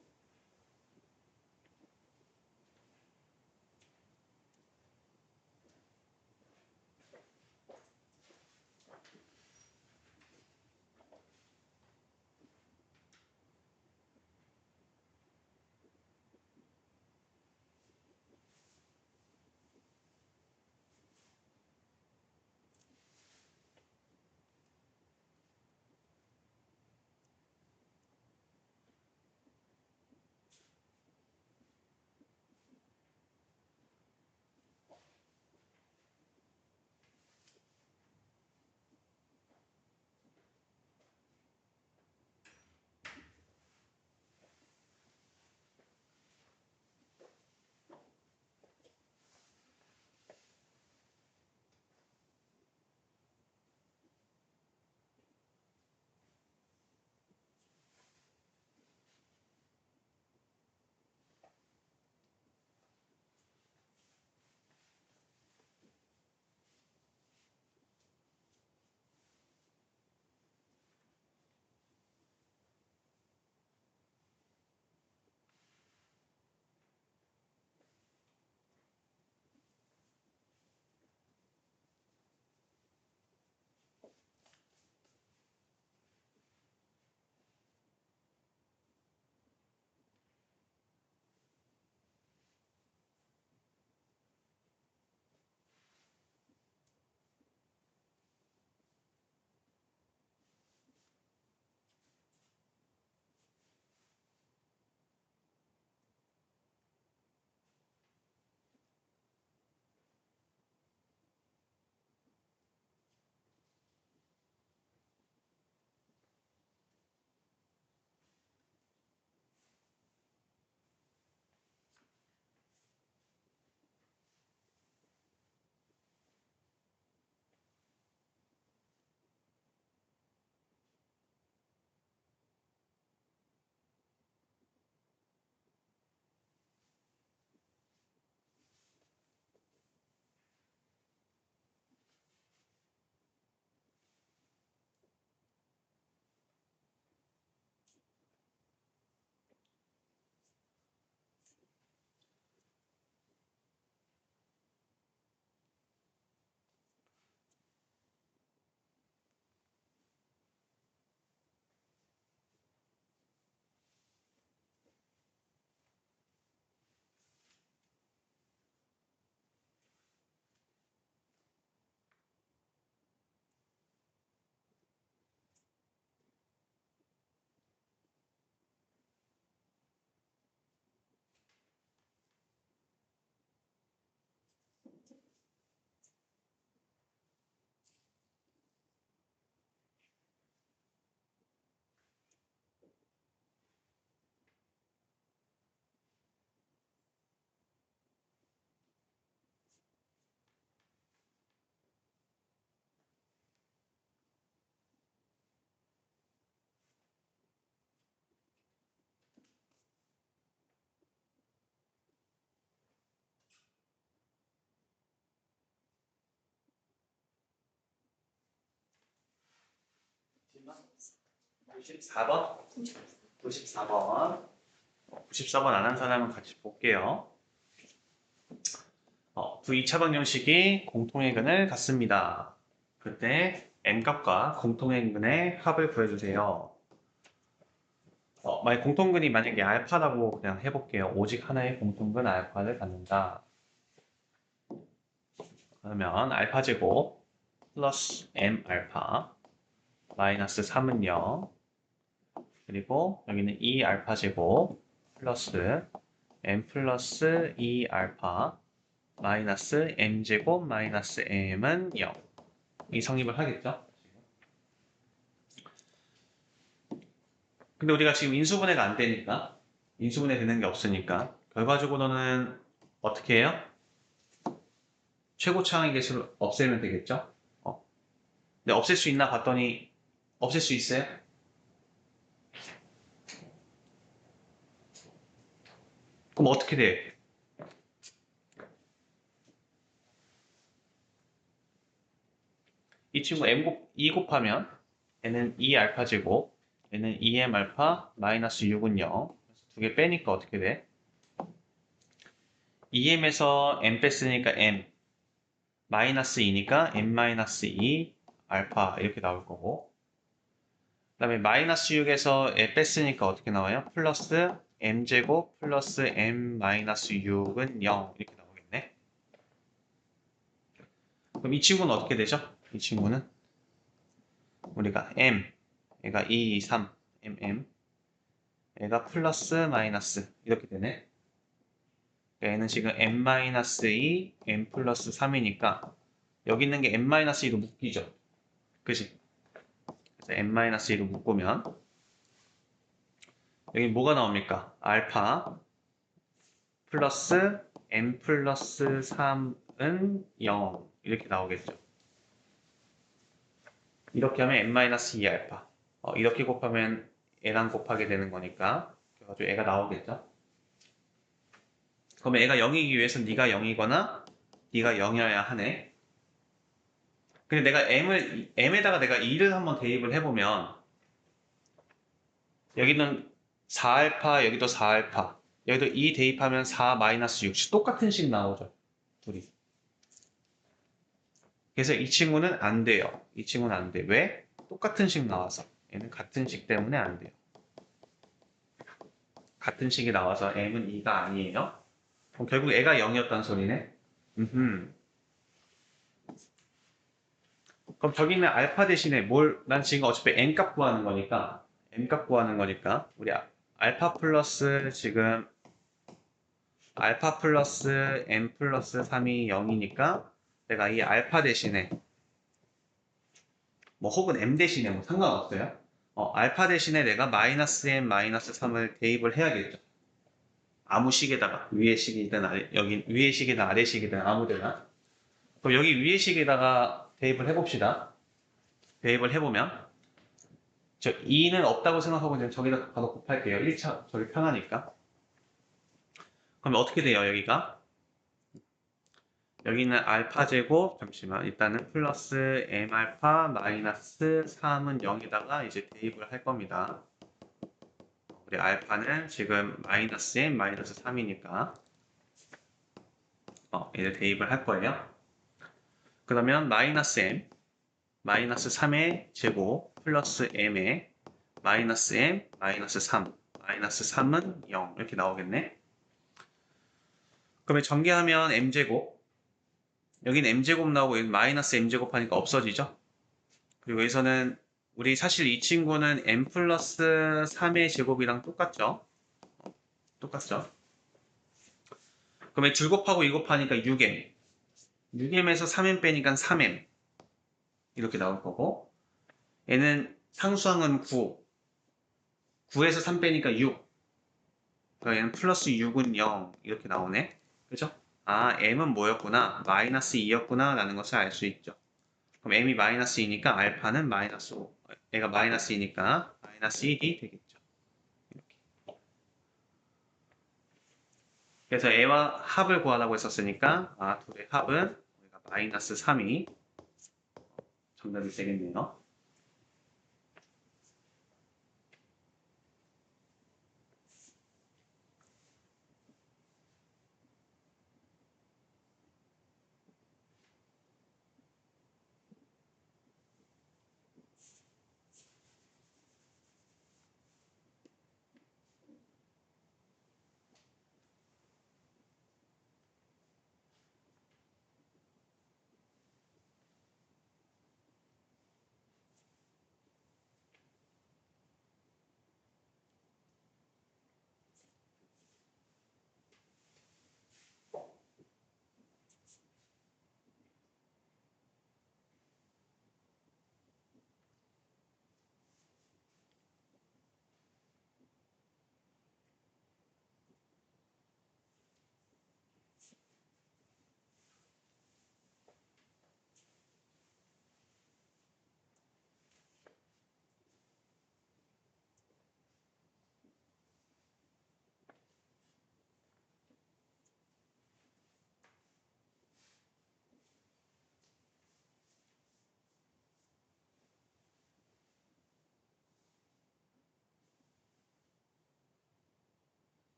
S2: 번
S1: 94번? 94번. 94번 안 한 사람은 같이 볼게요. V2차 방정식이 공통의 근을 갖습니다. 그때 n값과 공통의 근의 합을 구해주세요. 만약 공통근이 만약에 알파라고 그냥 해볼게요. 오직 하나의 공통근 알파를 갖는다. 그러면 알파 제곱 플러스 m 알파 마이너스 3은 0. 그리고 여기는 2 알파 제곱 플러스 m 플러스 2 알파 마이너스 m 제곱 마이너스 m은 0. 이 성립을 하겠죠? 근데 우리가 지금 인수분해가 안 되니까, 인수분해 되는 게 없으니까 결과적으로는 어떻게 해요? 최고 차항의 개수를 없애면 되겠죠? 근데 없앨 수 있나 봤더니 없앨 수 있어요? 그럼 어떻게 돼? 이 친구 2 곱하면 얘는 2 알파 제곱, 얘는 2m 알파 마이너스 6은 0. 두 개 빼니까 어떻게 돼? 2m에서 m 뺐으니까 m 마이너스 2니까 m 마이너스 2 알파 이렇게 나올 거고, 그 다음에 마이너스 6에서 에 뺐으니까 어떻게 나와요? 플러스 m제곱 플러스 m 마이너스 6은 0 이렇게 나오겠네. 그럼 이 친구는 어떻게 되죠? 이 친구는 우리가 m 얘가 2, 3 mm 얘가 플러스 마이너스 이렇게 되네. 얘는 지금 m 마이너스 2 m 플러스 3이니까 여기 있는 게 m 마이너스 2로 묶이죠. 그지? 그래서 m 마이너스 2로 묶으면 여기 뭐가 나옵니까? 알파 플러스 m 플러스 3은 0 이렇게 나오겠죠. 이렇게 하면 m 마이너스 2 알파 이렇게 곱하면 애랑 곱하게 되는 거니까 그래가지고 애가 나오겠죠. 그러면 애가 0이기 위해서는 네가 0이거나 네가 0이어야 하네. 근데 내가 m에다가 내가 2를 한번 대입을 해보면 여기는 4알파 여기도 4알파 여기도 2 대입하면 4 마이너스 6 똑같은 식 나오죠. 둘이. 그래서 이 친구는 안 돼요. 이 친구는 안 돼. 왜? 똑같은 식 나와서. 얘는 같은 식 때문에 안 돼요. 같은 식이 나와서 m은 2가 아니에요. 그럼 결국 애가 0이었단 소리네. 그럼 저기 있는 알파 대신에 난 지금 어차피 n 값 구하는 거니까 우리 알파 플러스 지금 알파 플러스 n 플러스 3이 0이니까 내가 이 알파 대신에 뭐 혹은 m 대신에 뭐 상관없어요. 알파 대신에 내가 마이너스 n 마이너스 3을 대입을 해야겠죠. 아무 식에다가 위의 식이든 여기 위의 식이든 아래 식이든 아무데나. 그럼 여기 위의 식에다가 대입을 해봅시다. 대입을 해보면 저 2는 없다고 생각하고 이제 저기다 바로 곱할게요. 1차 저기 편하니까. 그러면 어떻게 돼요 여기가? 여기는 알파 제곱 잠시만 일단은 플러스 m 알파 마이너스 3은 0에다가 이제 대입을 할 겁니다. 우리 알파는 지금 마이너스 m 마이너스 3이니까 얘를 대입을 할 거예요. 그러면 마이너스 m 마이너스 3의 제곱 플러스 m의 마이너스 m 마이너스 3 마이너스 3은 0 이렇게 나오겠네. 그러면 전개하면 m제곱 여기는 m제곱 나오고 여기 마이너스 m제곱 하니까 없어지죠. 그리고 여기서는 우리 사실 이 친구는 m 플러스 3의 제곱이랑 똑같죠. 똑같죠. 그러면 줄 곱하고 2 곱하니까 6m 6m에서 3m 빼니까 3m 이렇게 나올 거고 얘는 상수항은 9에서 3 빼니까 6 그러니까 얘는 플러스 6은 0 이렇게 나오네. 그죠? m은 뭐였구나? 마이너스 2였구나 라는 것을 알 수 있죠. 그럼 m이 마이너스 2니까 알파는 마이너스 5 얘가 마이너스 2니까 마이너스 1이 되겠죠. 이렇게. 그래서 애와 합을 구하라고 했었으니까 둘의 합은 우리가 마이너스 3이 정답이 되겠네요.